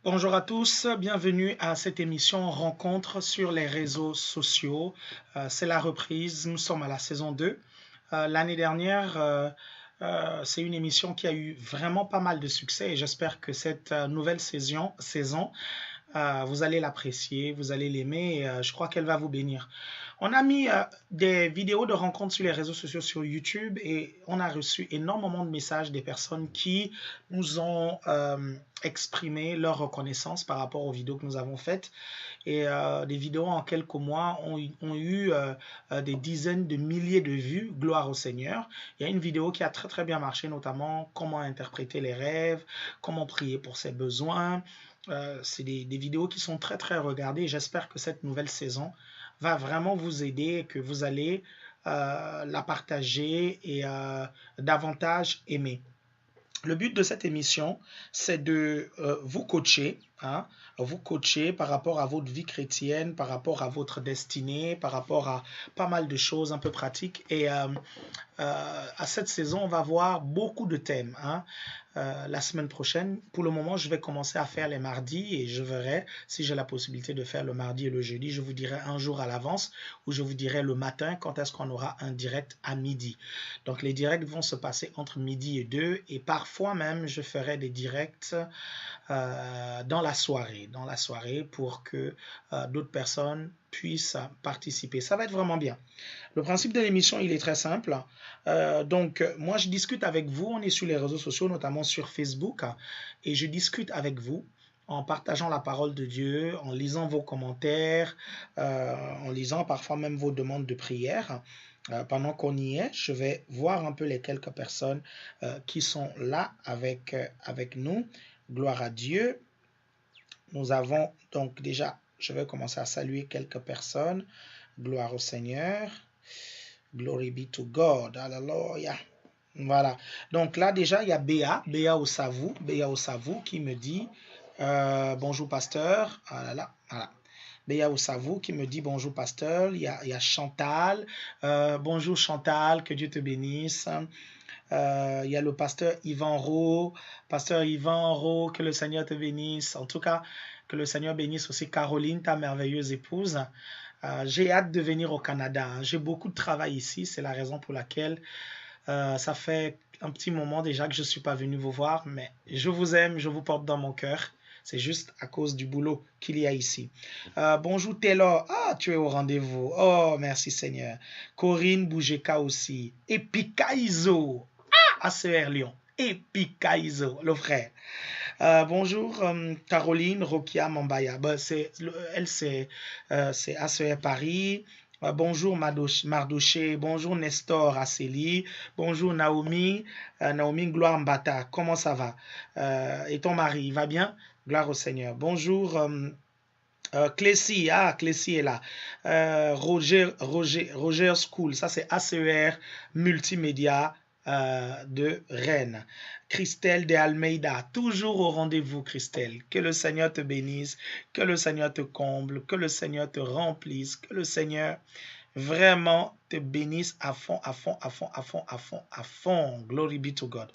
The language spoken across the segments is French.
Bonjour à tous, bienvenue à cette émission Rencontre sur les réseaux sociaux. C'est la reprise, nous sommes à la saison 2. L'année dernière, c'est une émission qui a eu vraiment pas mal de succès et j'espère que cette nouvelle saison vous allez l'apprécier, vous allez l'aimer et je crois qu'elle va vous bénir. On a mis des vidéos de rencontres sur les réseaux sociaux sur YouTube et on a reçu énormément de messages des personnes qui nous ont exprimé leur reconnaissance par rapport aux vidéos que nous avons faites. Et des vidéos en quelques mois ont eu des dizaines de milliers de vues, gloire au Seigneur. Il y a une vidéo qui a très très bien marché, notamment comment interpréter les rêves, comment prier pour ses besoins. C'est des vidéos qui sont très très regardées. J'espère que cette nouvelle saison va vraiment vous aider et que vous allez la partager et davantage aimer. Le but de cette émission, c'est de vous coacher, hein, vous coacher par rapport à votre vie chrétienne, par rapport à votre destinée, par rapport à pas mal de choses un peu pratiques. Et à cette saison, on va voir beaucoup de thèmes, hein. La semaine prochaine, pour le moment, je vais commencer à faire les mardis et je verrai si j'ai la possibilité de faire le mardi et le jeudi. Je vous dirai un jour à l'avance ou je vous dirai le matin quand est-ce qu'on aura un direct à midi. Donc les directs vont se passer entre midi et 2 et parfois même je ferai des directs dans la soirée pour que d'autres personnes puissent participer. Ça va être vraiment bien. Le principe de l'émission, il est très simple. Donc, moi, je discute avec vous. On est sur les réseaux sociaux, notamment sur Facebook, et je discute avec vous en partageant la parole de Dieu, en lisant vos commentaires, en lisant parfois même vos demandes de prière. Pendant qu'on y est, je vais voir un peu les quelques personnes qui sont là avec nous. Gloire à Dieu. Nous avons donc déjà, je vais commencer à saluer quelques personnes. Gloire au Seigneur. Glory be to God. Hallelujah. Voilà. Donc là, déjà, il y a Béa Osavou qui me dit bonjour, pasteur. Ah là là, voilà. Béa Osavou qui me dit bonjour, pasteur. Il y a Chantal. Bonjour, Chantal. Que Dieu te bénisse. Il y a le pasteur Yvan Rowe. Pasteur Yvan Rowe, que le Seigneur te bénisse. En tout cas, que le Seigneur bénisse aussi Caroline, ta merveilleuse épouse. J'ai hâte de venir au Canada. J'ai beaucoup de travail ici. C'est la raison pour laquelle ça fait un petit moment déjà que je ne suis pas venu vous voir. Mais je vous aime, je vous porte dans mon cœur. C'est juste à cause du boulot qu'il y a ici. Bonjour Taylor. Ah, tu es au rendez-vous. Oh, merci Seigneur. Corinne Boujeka aussi. Et Picaizo. Ah, ACR Lyon. Et Picaizo, le frère. Bonjour Caroline Rokia Mambaya. Ben, elle, c'est ACR Paris. Bonjour Mardoché. Bonjour Nestor Asseli. Bonjour Naomi. Naomi Gloire Mbata. Comment ça va? Et ton mari, il va bien? Gloire au Seigneur. Bonjour Clécy. Ah, Clécy est là. Roger School. Ça, c'est ACER Multimédia de Rennes. Christelle de Almeida, toujours au rendez-vous, Christelle. Que le Seigneur te bénisse, que le Seigneur te comble, que le Seigneur te remplisse, que le Seigneur vraiment te bénisse à fond, à fond, à fond, à fond, à fond, à fond. Glory be to God.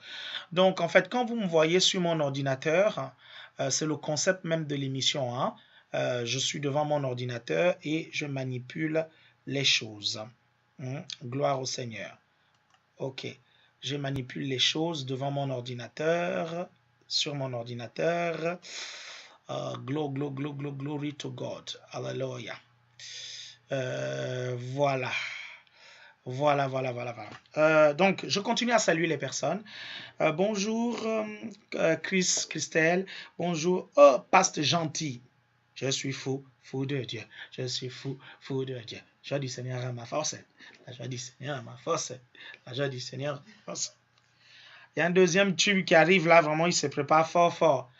Donc, en fait, quand vous me voyez sur mon ordinateur, c'est le concept même de l'émission, hein. Je suis devant mon ordinateur et je manipule les choses. Gloire au Seigneur. Ok. Je manipule les choses devant mon ordinateur, sur mon ordinateur. Glory to God. Hallelujah. Voilà. Voilà. Donc, je continue à saluer les personnes. Bonjour, Christelle. Bonjour. Oh, Pasteur Gentil. Je suis fou de Dieu. Je suis fou de Dieu. La joie du Seigneur est ma force. La joie du Seigneur est ma force. La joie du Seigneur est ma force. Il y a un deuxième tube qui arrive là, vraiment, il se prépare fort.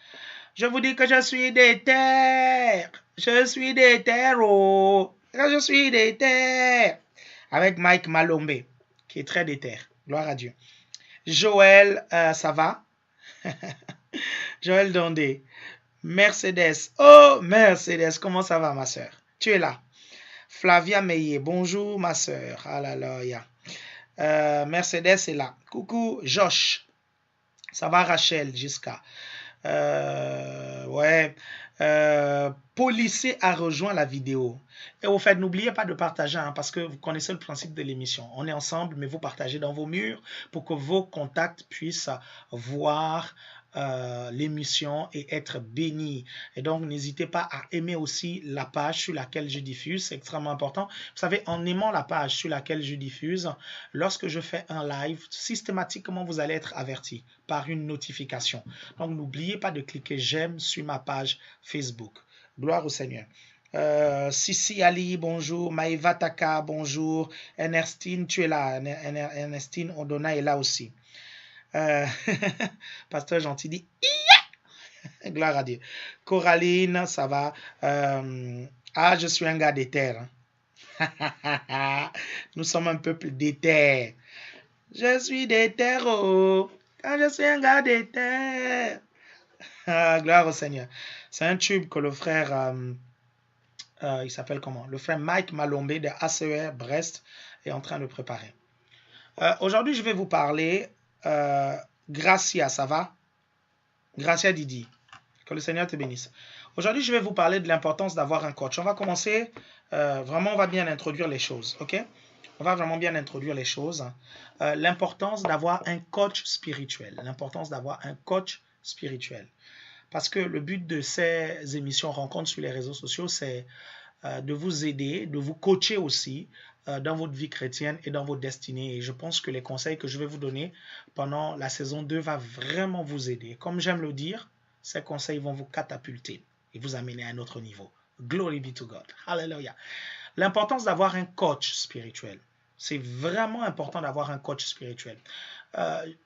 Je vous dis que je suis déter. Je suis déter, oh. Je suis déter. Avec Mike Malombe, qui est très déter. Gloire à Dieu. Joël, ça va? Joël Dondé. Mercedes. Oh, Mercedes, comment ça va, ma soeur? Tu es là. Flavia Meillet, bonjour, ma soeur. Hallelujah. Mercedes est là. Coucou, Josh. Ça va, Rachel, jusqu'à. Ouais. Policier a rejoint la vidéo. Et au fait, n'oubliez pas de partager, hein, parce que vous connaissez le principe de l'émission. On est ensemble, mais vous partagez dans vos murs pour que vos contacts puissent voir l'émission et être bénis. Et donc, n'hésitez pas à aimer aussi la page sur laquelle je diffuse. C'est extrêmement important. Vous savez, en aimant la page sur laquelle je diffuse, lorsque je fais un live, systématiquement, vous allez être averti par une notification. Donc, n'oubliez pas de cliquer j'aime sur ma page Facebook. Gloire au Seigneur. Sissi Ali, bonjour. Maïva Taka, bonjour. Ernestine, tu es là. Ernestine Odona est là aussi. Pasteur Gentil dit gloire à Dieu. Coraline, ça va. Je suis un gars des terres. Nous sommes un peuple des terres. Je suis des terres. Oh. Quand je suis un gars des terres. Gloire au Seigneur. C'est un tube que le frère, il s'appelle comment? Le frère Mike Malombe de ACER Brest est en train de préparer. Aujourd'hui, je vais vous parler Gracia, ça va? Gracia Didi. Que le Seigneur te bénisse. Aujourd'hui, je vais vous parler de l'importance d'avoir un coach. On va commencer, vraiment, on va bien introduire les choses, ok? On va vraiment bien introduire les choses. L'importance d'avoir un coach spirituel. L'importance d'avoir un coach spirituel. Parce que le but de ces émissions rencontres sur les réseaux sociaux, c'est de vous aider, de vous coacher aussi dans votre vie chrétienne et dans votre destinée. Et je pense que les conseils que je vais vous donner pendant la saison 2 vont vraiment vous aider. Comme j'aime le dire, ces conseils vont vous catapulter et vous amener à un autre niveau. Glory be to God. Hallelujah. L'importance d'avoir un coach spirituel. C'est vraiment important d'avoir un coach spirituel.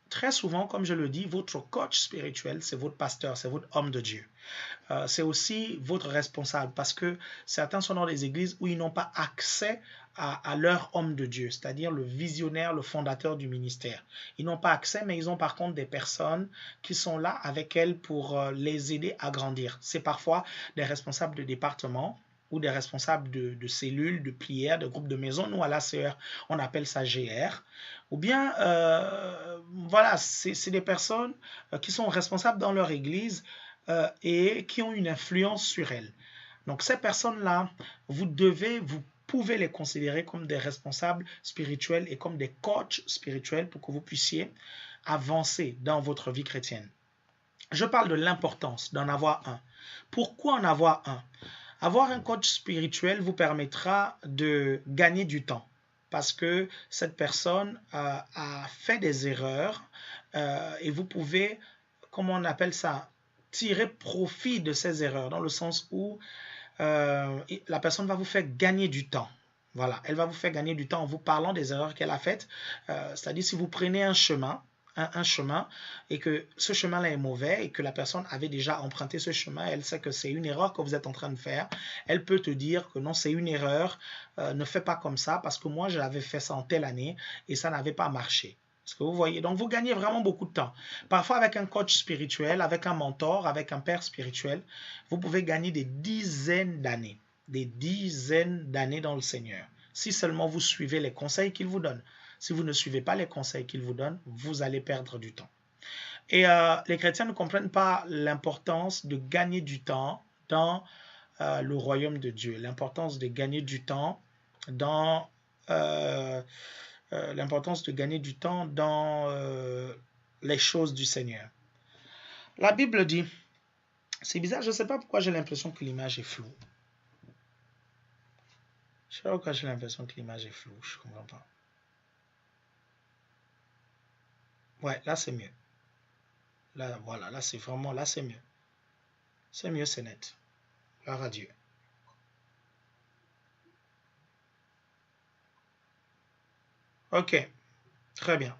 Très souvent, comme je le dis, votre coach spirituel, c'est votre pasteur, c'est votre homme de Dieu. C'est aussi votre responsable parce que certains sont dans des églises où ils n'ont pas accès à leur homme de Dieu, c'est-à-dire le visionnaire, le fondateur du ministère. Ils n'ont pas accès, mais ils ont par contre des personnes qui sont là avec elles pour les aider à grandir. C'est parfois des responsables de département ou des responsables de cellules, de prières, de groupes de maison. Nous, à l'ACR, on appelle ça GR. Ou bien, voilà, c'est des personnes qui sont responsables dans leur église et qui ont une influence sur elles. Donc, ces personnes-là, vous pouvez les considérer comme des responsables spirituels et comme des coachs spirituels pour que vous puissiez avancer dans votre vie chrétienne. Je parle de l'importance d'en avoir un. Pourquoi en avoir un? Avoir un coach spirituel vous permettra de gagner du temps parce que cette personne a fait des erreurs et vous pouvez, comment on appelle ça, tirer profit de ces erreurs dans le sens où la personne va vous faire gagner du temps. Voilà, elle va vous faire gagner du temps en vous parlant des erreurs qu'elle a faites. C'est-à-dire si vous prenez un chemin, et que ce chemin-là est mauvais et que la personne avait déjà emprunté ce chemin, elle sait que c'est une erreur que vous êtes en train de faire, elle peut te dire que non, c'est une erreur, ne fais pas comme ça parce que moi j'avais fait ça en telle année et ça n'avait pas marché. Est-ce que vous voyez? Donc vous gagnez vraiment beaucoup de temps. Parfois avec un coach spirituel, avec un mentor, avec un père spirituel, vous pouvez gagner des dizaines d'années dans le Seigneur. Si seulement vous suivez les conseils qu'il vous donne. Si vous ne suivez pas les conseils qu'il vous donne, vous allez perdre du temps. Et les chrétiens ne comprennent pas l'importance de gagner du temps dans le royaume de Dieu, l'importance de gagner du temps dans les choses du Seigneur. La Bible dit, c'est bizarre, je ne sais pas pourquoi j'ai l'impression que l'image est floue. Je ne sais pas pourquoi j'ai l'impression que l'image est floue, je ne comprends pas. Ouais, là c'est mieux. Là, voilà, là c'est vraiment, là c'est mieux. C'est mieux, c'est net. Gloire à Dieu. Ok, très bien.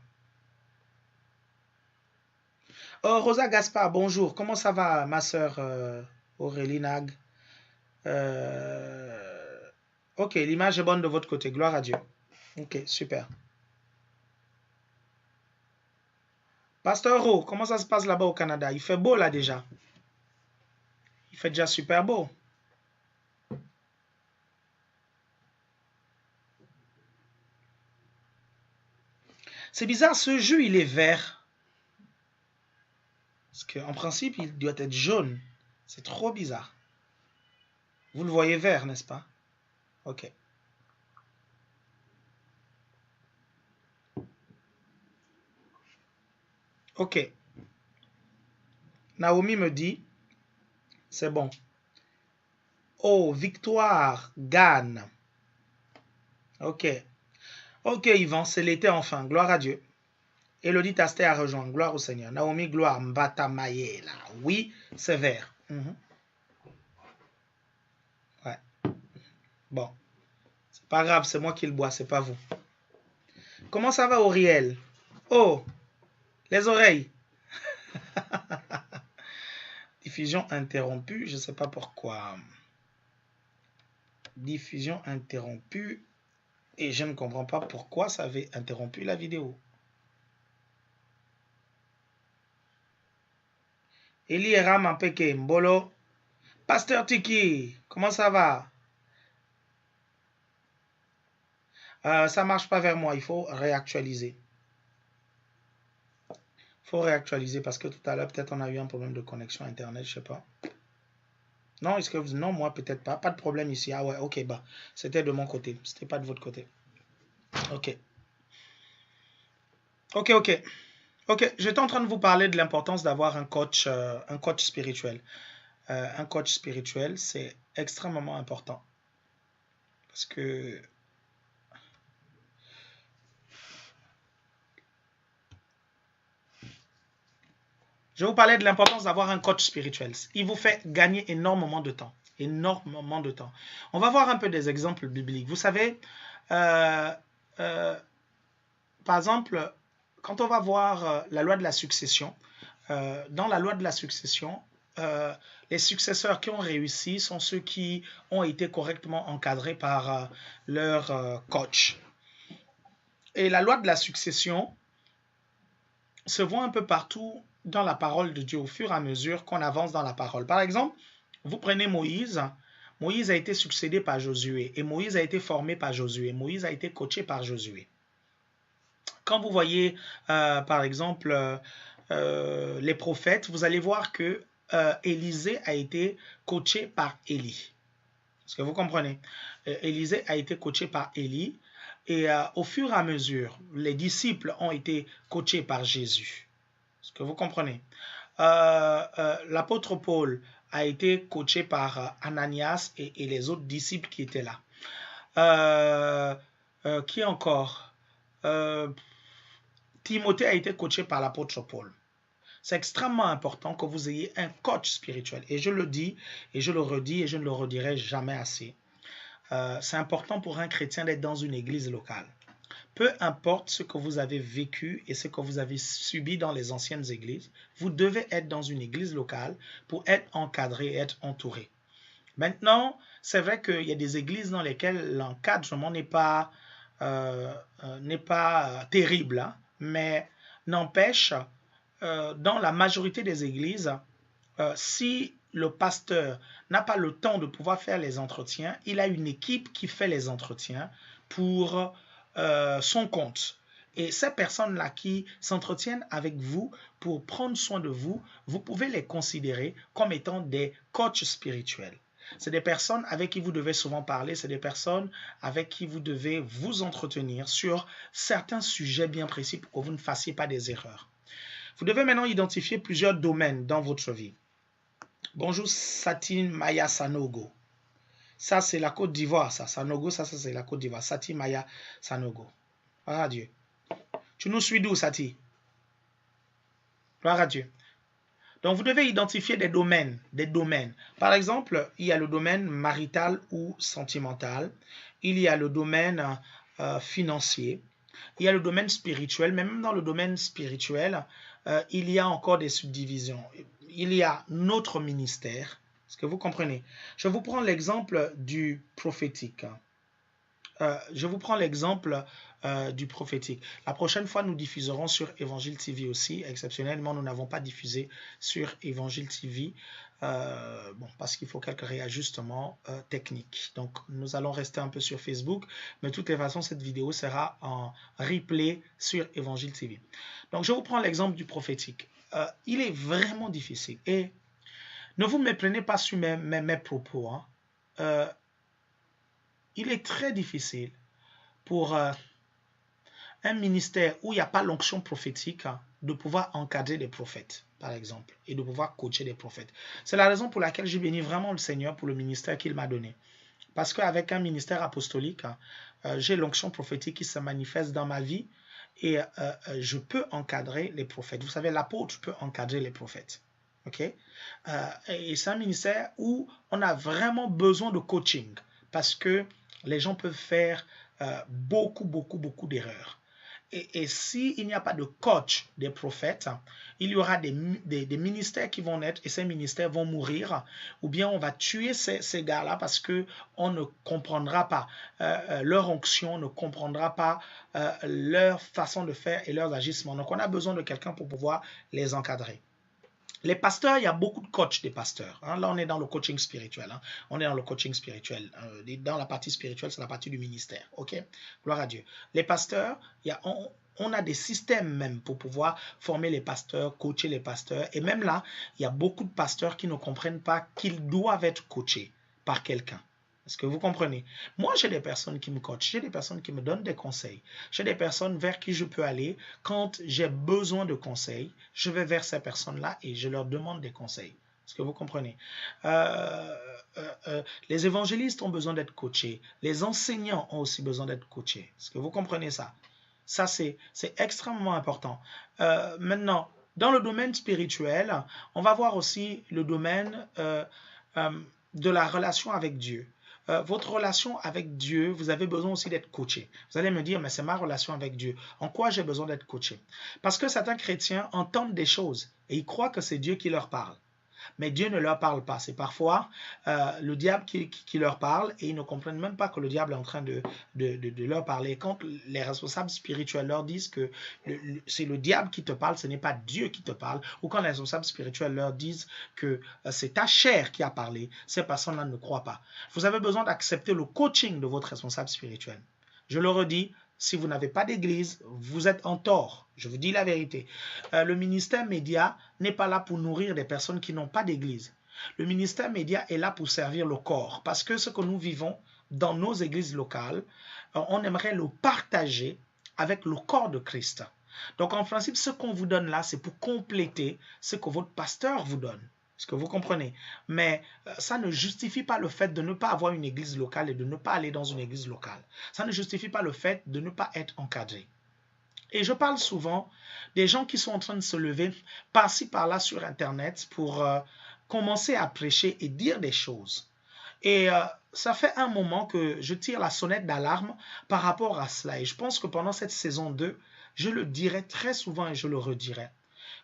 Oh, Rosa Gaspard, bonjour. Comment ça va, ma soeur Aurélie Nag? Ok, l'image est bonne de votre côté. Gloire à Dieu. Ok, super. Pasteur Ro, comment ça se passe là-bas au Canada? Il fait beau là déjà. Il fait déjà super beau. C'est bizarre, ce jus, il est vert. qu'en principe, il doit être jaune. C'est trop bizarre. Vous le voyez vert, n'est-ce pas? Ok. Ok. Naomi me dit, c'est bon. Oh, victoire, gagne. Ok. Ok, Yvan, c'est l'été enfin. Gloire à Dieu. Elodie Tasté a rejoint. Gloire au Seigneur. Naomi, gloire. Mbata Mayela. Oui, c'est vert. Ouais. Bon. C'est pas grave, c'est moi qui le bois, c'est pas vous. Comment ça va, Auriel? Oh, les oreilles. Diffusion interrompue, je ne sais pas pourquoi. Diffusion interrompue. Et je ne comprends pas pourquoi ça avait interrompu la vidéo. Eli Eram Ampeke Mbolo. Pasteur Tiki, comment ça va? Ça ne marche pas vers moi, il faut réactualiser. Il faut réactualiser parce que tout à l'heure, peut-être on a eu un problème de connexion Internet, je ne sais pas. Non, est-ce que vous... Non, moi, peut-être pas. Pas de problème ici. Ah ouais, ok, bah, c'était de mon côté. C'était pas de votre côté. Ok. Ok, ok. Ok, j'étais en train de vous parler de l'importance d'avoir un coach spirituel. Un coach spirituel, c'est extrêmement important. Parce que... Je vous parlais de l'importance d'avoir un coach spirituel. Il vous fait gagner énormément de temps. Énormément de temps. On va voir un peu des exemples bibliques. Vous savez, par exemple, quand on va voir la loi de la succession, dans la loi de la succession, les successeurs qui ont réussi sont ceux qui ont été correctement encadrés par leur coach. Et la loi de la succession se voit un peu partout dans la parole de Dieu au fur et à mesure qu'on avance dans la parole. Par exemple, vous prenez Moïse. Moïse a été succédé par Josué et Moïse a été formé par Josué. Moïse a été coaché par Josué. Quand vous voyez, par exemple, les prophètes, vous allez voir que Élisée a été coaché par Élie. Est-ce que vous comprenez? Élisée a été coaché par Élie et au fur et à mesure, les disciples ont été coachés par Jésus. Est-ce que vous comprenez? L'apôtre Paul a été coaché par Ananias et les autres disciples qui étaient là. Qui encore? Timothée a été coaché par l'apôtre Paul. C'est extrêmement important que vous ayez un coach spirituel. Et je le dis, et je le redis, et je ne le redirai jamais assez. C'est important pour un chrétien d'être dans une église locale. Peu importe ce que vous avez vécu et ce que vous avez subi dans les anciennes églises, vous devez être dans une église locale pour être encadré et être entouré. Maintenant, c'est vrai qu'il y a des églises dans lesquelles l'encadrement n'est pas terrible, hein, mais n'empêche, dans la majorité des églises, si le pasteur n'a pas le temps de pouvoir faire les entretiens, il a une équipe qui fait les entretiens pour son compte. Et ces personnes-là qui s'entretiennent avec vous pour prendre soin de vous, vous pouvez les considérer comme étant des coachs spirituels. C'est des personnes avec qui vous devez souvent parler, c'est des personnes avec qui vous devez vous entretenir sur certains sujets bien précis pour que vous ne fassiez pas des erreurs. Vous devez maintenant identifier plusieurs domaines dans votre vie. Bonjour Sati Maya Sanogo. Ça, c'est la Côte d'Ivoire, ça. Sanogo, ça c'est la Côte d'Ivoire. Sati Maya Sanogo. Gloire à Dieu. Tu nous suis d'où, Sati? Gloire à Dieu. Donc, vous devez identifier des domaines. Par exemple, il y a le domaine marital ou sentimental. Il y a le domaine financier. Il y a le domaine spirituel. Mais même dans le domaine spirituel, il y a encore des subdivisions. Il y a notre ministère. Est-ce que vous comprenez? Je vous prends l'exemple du prophétique. La prochaine fois, nous diffuserons sur Évangile TV aussi. Exceptionnellement, nous n'avons pas diffusé sur Évangile TV parce qu'il faut quelques réajustements techniques. Donc, nous allons rester un peu sur Facebook, mais de toutes les façons, cette vidéo sera en replay sur Évangile TV. Donc, je vous prends l'exemple du prophétique. il est vraiment difficile. Et ne vous méprenez pas sur mes propos. Hein. Il est très difficile pour un ministère où il n'y a pas l'onction prophétique de pouvoir encadrer des prophètes, par exemple, et de pouvoir coacher des prophètes. C'est la raison pour laquelle je bénis vraiment le Seigneur pour le ministère qu'il m'a donné. Parce qu'avec un ministère apostolique, j'ai l'onction prophétique qui se manifeste dans ma vie et je peux encadrer les prophètes. Vous savez, l'apôtre peut encadrer les prophètes. Okay? Et c'est un ministère où on a vraiment besoin de coaching parce que les gens peuvent faire beaucoup d'erreurs. Et s'il n'y a pas de coach des prophètes, il y aura des ministères qui vont naître et ces ministères vont mourir. Ou bien on va tuer ces gars-là parce qu'on ne comprendra pas leur onction, on ne comprendra pas leur façon de faire et leurs agissements. Donc on a besoin de quelqu'un pour pouvoir les encadrer. Les pasteurs, il y a beaucoup de coachs des pasteurs. Hein. Là, on est dans le coaching spirituel. Hein. On est dans le coaching spirituel. Dans la partie spirituelle, c'est la partie du ministère. OK? Gloire à Dieu. Les pasteurs, on a des systèmes même pour pouvoir former les pasteurs, coacher les pasteurs. Et même là, il y a beaucoup de pasteurs qui ne comprennent pas qu'ils doivent être coachés par quelqu'un. Est-ce que vous comprenez? Moi, j'ai des personnes qui me coachent, j'ai des personnes qui me donnent des conseils. J'ai des personnes vers qui je peux aller. Quand j'ai besoin de conseils, je vais vers ces personnes-là et je leur demande des conseils. Est-ce que vous comprenez? Les évangélistes ont besoin d'être coachés. Les enseignants ont aussi besoin d'être coachés. Est-ce que vous comprenez ça? Ça, c'est extrêmement important. Maintenant, dans le domaine spirituel, on va voir aussi le domaine de la relation avec Dieu. Votre relation avec Dieu, vous avez besoin aussi d'être coaché. Vous allez me dire, mais c'est ma relation avec Dieu. En quoi j'ai besoin d'être coaché? Parce que certains chrétiens entendent des choses et ils croient que c'est Dieu qui leur parle. Mais Dieu ne leur parle pas. C'est parfois le diable qui leur parle et ils ne comprennent même pas que le diable est en train de leur parler. Quand les responsables spirituels leur disent que c'est le diable qui te parle, ce n'est pas Dieu qui te parle, ou quand les responsables spirituels leur disent que c'est ta chair qui a parlé, ces personnes-là ne croient pas. Vous avez besoin d'accepter le coaching de votre responsable spirituel. Je le redis, si vous n'avez pas d'église, vous êtes en tort. Je vous dis la vérité. Le ministère média n'est pas là pour nourrir des personnes qui n'ont pas d'église. Le ministère média est là pour servir le corps. Parce que ce que nous vivons dans nos églises locales, on aimerait le partager avec le corps de Christ. Donc en principe, ce qu'on vous donne là, c'est pour compléter ce que votre pasteur vous donne. Est-ce que vous comprenez? Mais ça ne justifie pas le fait de ne pas avoir une église locale et de ne pas aller dans une église locale. Ça ne justifie pas le fait de ne pas être encadré. Et je parle souvent des gens qui sont en train de se lever par-ci par-là sur Internet pour commencer à prêcher et dire des choses. Et ça fait un moment que je tire la sonnette d'alarme par rapport à cela. Et je pense que pendant cette saison 2, je le dirai très souvent et je le redirai.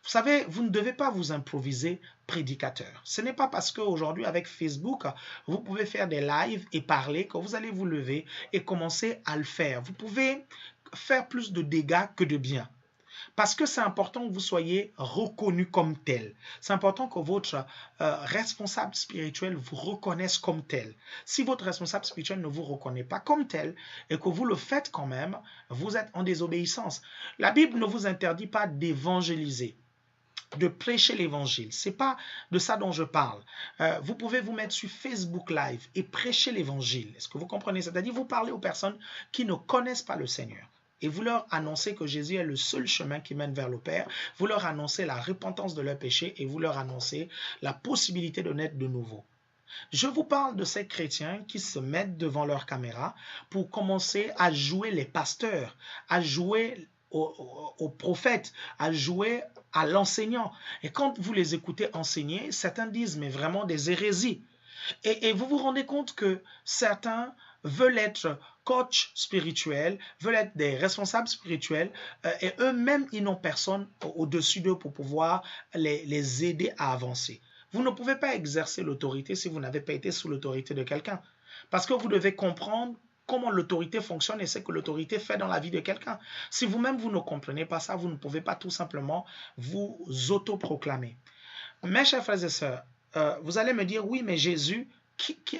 Vous savez, vous ne devez pas vous improviser prédicateur. Ce n'est pas parce qu'aujourd'hui, avec Facebook, vous pouvez faire des lives et parler que vous allez vous lever et commencer à le faire. Vous pouvez faire plus de dégâts que de bien. Parce que c'est important que vous soyez reconnu comme tel. C'est important que votre responsable spirituel vous reconnaisse comme tel. Si votre responsable spirituel ne vous reconnaît pas comme tel et que vous le faites quand même, vous êtes en désobéissance. La Bible ne vous interdit pas d'évangéliser, de prêcher l'évangile. Ce n'est pas de ça dont je parle. Vous pouvez vous mettre sur Facebook Live et prêcher l'évangile. Est-ce que vous comprenez? C'est-à-dire vous parlez aux personnes qui ne connaissent pas le Seigneur. Et vous leur annoncez que Jésus est le seul chemin qui mène vers le Père. Vous leur annoncez la repentance de leurs péchés et vous leur annoncez la possibilité de naître de nouveau. Je vous parle de ces chrétiens qui se mettent devant leur caméra pour commencer à jouer les pasteurs, à jouer aux prophètes, à jouer à l'enseignant. Et quand vous les écoutez enseigner, certains disent mais vraiment des hérésies. Et vous vous rendez compte que certains veulent être coachs spirituels, veulent être des responsables spirituels et eux-mêmes, ils n'ont personne au-dessus d'eux pour pouvoir les aider à avancer. Vous ne pouvez pas exercer l'autorité si vous n'avez pas été sous l'autorité de quelqu'un. Parce que vous devez comprendre comment l'autorité fonctionne et ce que l'autorité fait dans la vie de quelqu'un. Si vous-même, vous ne comprenez pas ça, vous ne pouvez pas tout simplement vous autoproclamer. Mes chers frères et sœurs, vous allez me dire, oui, mais Jésus,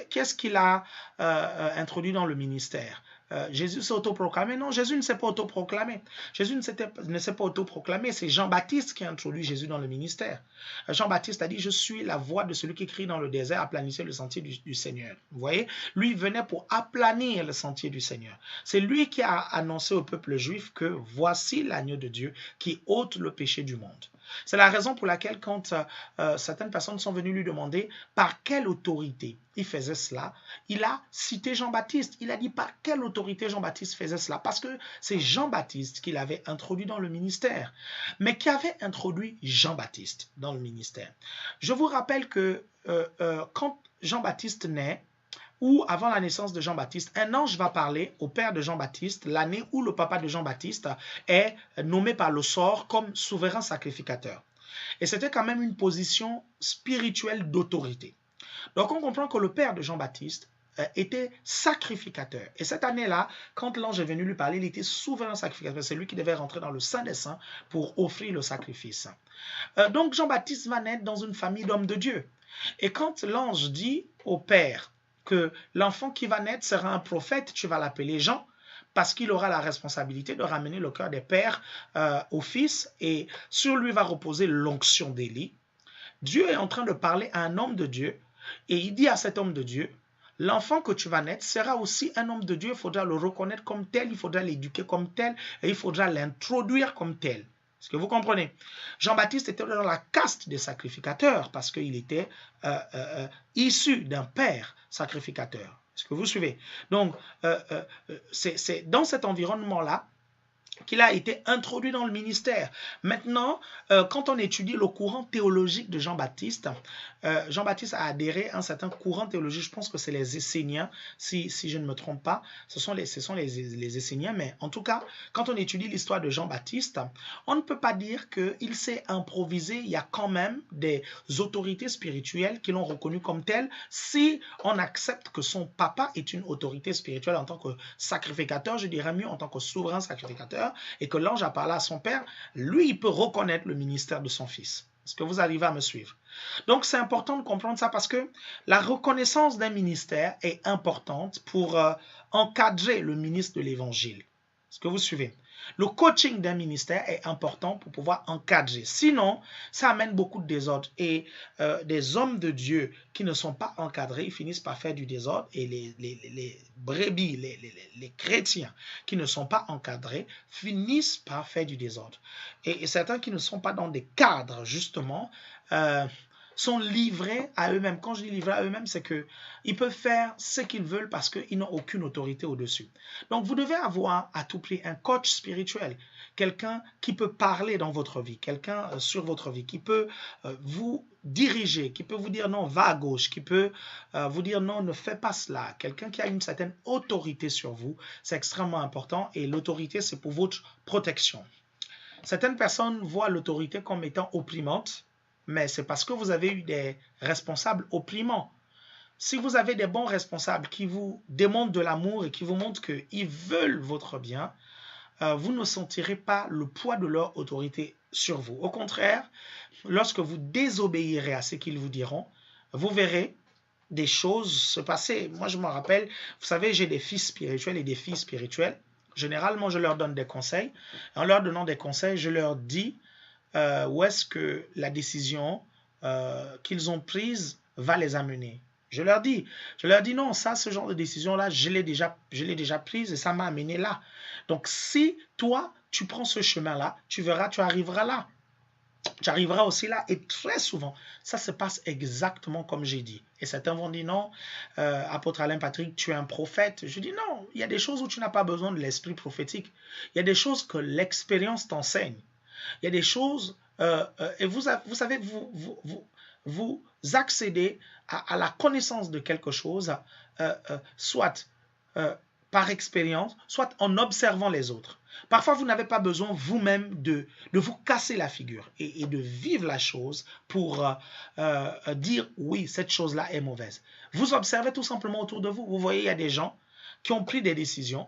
qu'est-ce qu'il a introduit dans le ministère? Jésus s'est autoproclamé. Non, Jésus ne s'est pas autoproclamé. Jésus ne s'est pas autoproclamé. C'est Jean-Baptiste qui a introduit Jésus dans le ministère. Jean-Baptiste a dit, je suis la voix de celui qui crie dans le désert, aplanissez le sentier du Seigneur. Vous voyez, lui venait pour aplanir le sentier du Seigneur. C'est lui qui a annoncé au peuple juif que voici l'agneau de Dieu qui ôte le péché du monde. C'est la raison pour laquelle quand certaines personnes sont venues lui demander par quelle autorité il faisait cela, il a cité Jean-Baptiste. Il a dit par quelle autorité Jean-Baptiste faisait cela, parce que c'est Jean-Baptiste qui l'avait introduit dans le ministère, mais qui avait introduit Jean-Baptiste dans le ministère. Je vous rappelle que quand Jean-Baptiste naît, ou avant la naissance de Jean-Baptiste, un ange va parler au père de Jean-Baptiste l'année où le papa de Jean-Baptiste est nommé par le sort comme souverain sacrificateur. Et c'était quand même une position spirituelle d'autorité. Donc on comprend que le père de Jean-Baptiste était sacrificateur. Et cette année-là, quand l'ange est venu lui parler, il était souverain sacrificateur. C'est lui qui devait rentrer dans le Saint des Saints pour offrir le sacrifice. Donc Jean-Baptiste va naître dans une famille d'hommes de Dieu. Et quand l'ange dit au père que l'enfant qui va naître sera un prophète, tu vas l'appeler Jean, parce qu'il aura la responsabilité de ramener le cœur des pères au fils, et sur lui va reposer l'onction d'Élie. Dieu est en train de parler à un homme de Dieu, et il dit à cet homme de Dieu, l'enfant que tu vas naître sera aussi un homme de Dieu, il faudra le reconnaître comme tel, il faudra l'éduquer comme tel, et il faudra l'introduire comme tel. Est-ce que vous comprenez? Jean-Baptiste était dans la caste des sacrificateurs parce qu'il était issu d'un père sacrificateur. Est-ce que vous suivez? Donc, c'est dans cet environnement-là qu'il a été introduit dans le ministère. Maintenant, quand on étudie le courant théologique de Jean-Baptiste, Jean-Baptiste a adhéré à un certain courant théologique, je pense que c'est les Esséniens, si je ne me trompe pas, ce sont les Esséniens, mais en tout cas, quand on étudie l'histoire de Jean-Baptiste, on ne peut pas dire qu'il s'est improvisé, il y a quand même des autorités spirituelles qui l'ont reconnu comme tel, si on accepte que son papa est une autorité spirituelle en tant que sacrificateur, je dirais mieux en tant que souverain sacrificateur, et que l'ange a parlé à son père, lui, il peut reconnaître le ministère de son fils. Est-ce que vous arrivez à me suivre? Donc, c'est important de comprendre ça parce que la reconnaissance d'un ministère est importante pour encadrer le ministre de l'Évangile. Est-ce que vous suivez? Le coaching d'un ministère est important pour pouvoir encadrer. Sinon, ça amène beaucoup de désordre. Et des hommes de Dieu qui ne sont pas encadrés, ils finissent par faire du désordre. Et les brebis, les chrétiens qui ne sont pas encadrés, finissent par faire du désordre. Et certains qui ne sont pas dans des cadres, justement, sont livrés à eux-mêmes. Quand je dis livrés à eux-mêmes, c'est qu'ils peuvent faire ce qu'ils veulent parce qu'ils n'ont aucune autorité au-dessus. Donc, vous devez avoir à tout prix un coach spirituel, quelqu'un qui peut parler dans votre vie, quelqu'un sur votre vie, qui peut vous diriger, qui peut vous dire non, va à gauche, qui peut vous dire non, ne fais pas cela. Quelqu'un qui a une certaine autorité sur vous, c'est extrêmement important et l'autorité, c'est pour votre protection. Certaines personnes voient l'autorité comme étant opprimante, mais c'est parce que vous avez eu des responsables opprimants. Si vous avez des bons responsables qui vous démontrent de l'amour et qui vous montrent qu'ils veulent votre bien, vous ne sentirez pas le poids de leur autorité sur vous. Au contraire, lorsque vous désobéirez à ce qu'ils vous diront, vous verrez des choses se passer. Moi, je me rappelle, vous savez, j'ai des fils spirituels et des filles spirituelles. Généralement, je leur donne des conseils. En leur donnant des conseils, je leur dis où est-ce que la décision qu'ils ont prise va les amener. Je leur dis non, ça, ce genre de décision-là, je l'ai déjà prise et ça m'a amené là. Donc, si toi, tu prends ce chemin-là, tu verras, tu arriveras là. Tu arriveras aussi là. Et très souvent, ça se passe exactement comme j'ai dit. Et certains vont dire non, apôtre Alain Patrick, tu es un prophète. Je dis non, il y a des choses où tu n'as pas besoin de l'esprit prophétique. Il y a des choses que l'expérience t'enseigne. Il y a des choses, et vous savez, vous accédez à la connaissance de quelque chose, soit par expérience, soit en observant les autres. Parfois, vous n'avez pas besoin vous-même de vous casser la figure et de vivre la chose pour dire oui, cette chose-là est mauvaise. Vous observez tout simplement autour de vous. Vous voyez, il y a des gens qui ont pris des décisions,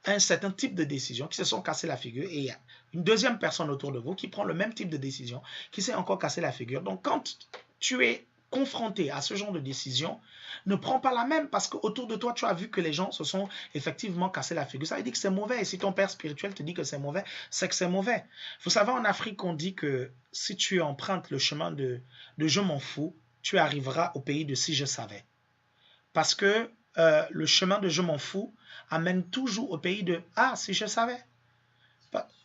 un certain type de décision, qui se sont cassés la figure, et il y a une deuxième personne autour de vous qui prend le même type de décision, qui s'est encore cassé la figure. Donc, quand tu es confronté à ce genre de décision, ne prends pas la même parce qu'autour de toi, tu as vu que les gens se sont effectivement cassés la figure. Ça veut dire que c'est mauvais. Et si ton père spirituel te dit que c'est mauvais, c'est que c'est mauvais. Vous savez, en Afrique, on dit que si tu empruntes le chemin de je m'en fous, tu arriveras au pays de si je savais. Parce que le chemin de je m'en fous amène toujours au pays de ah, si je savais.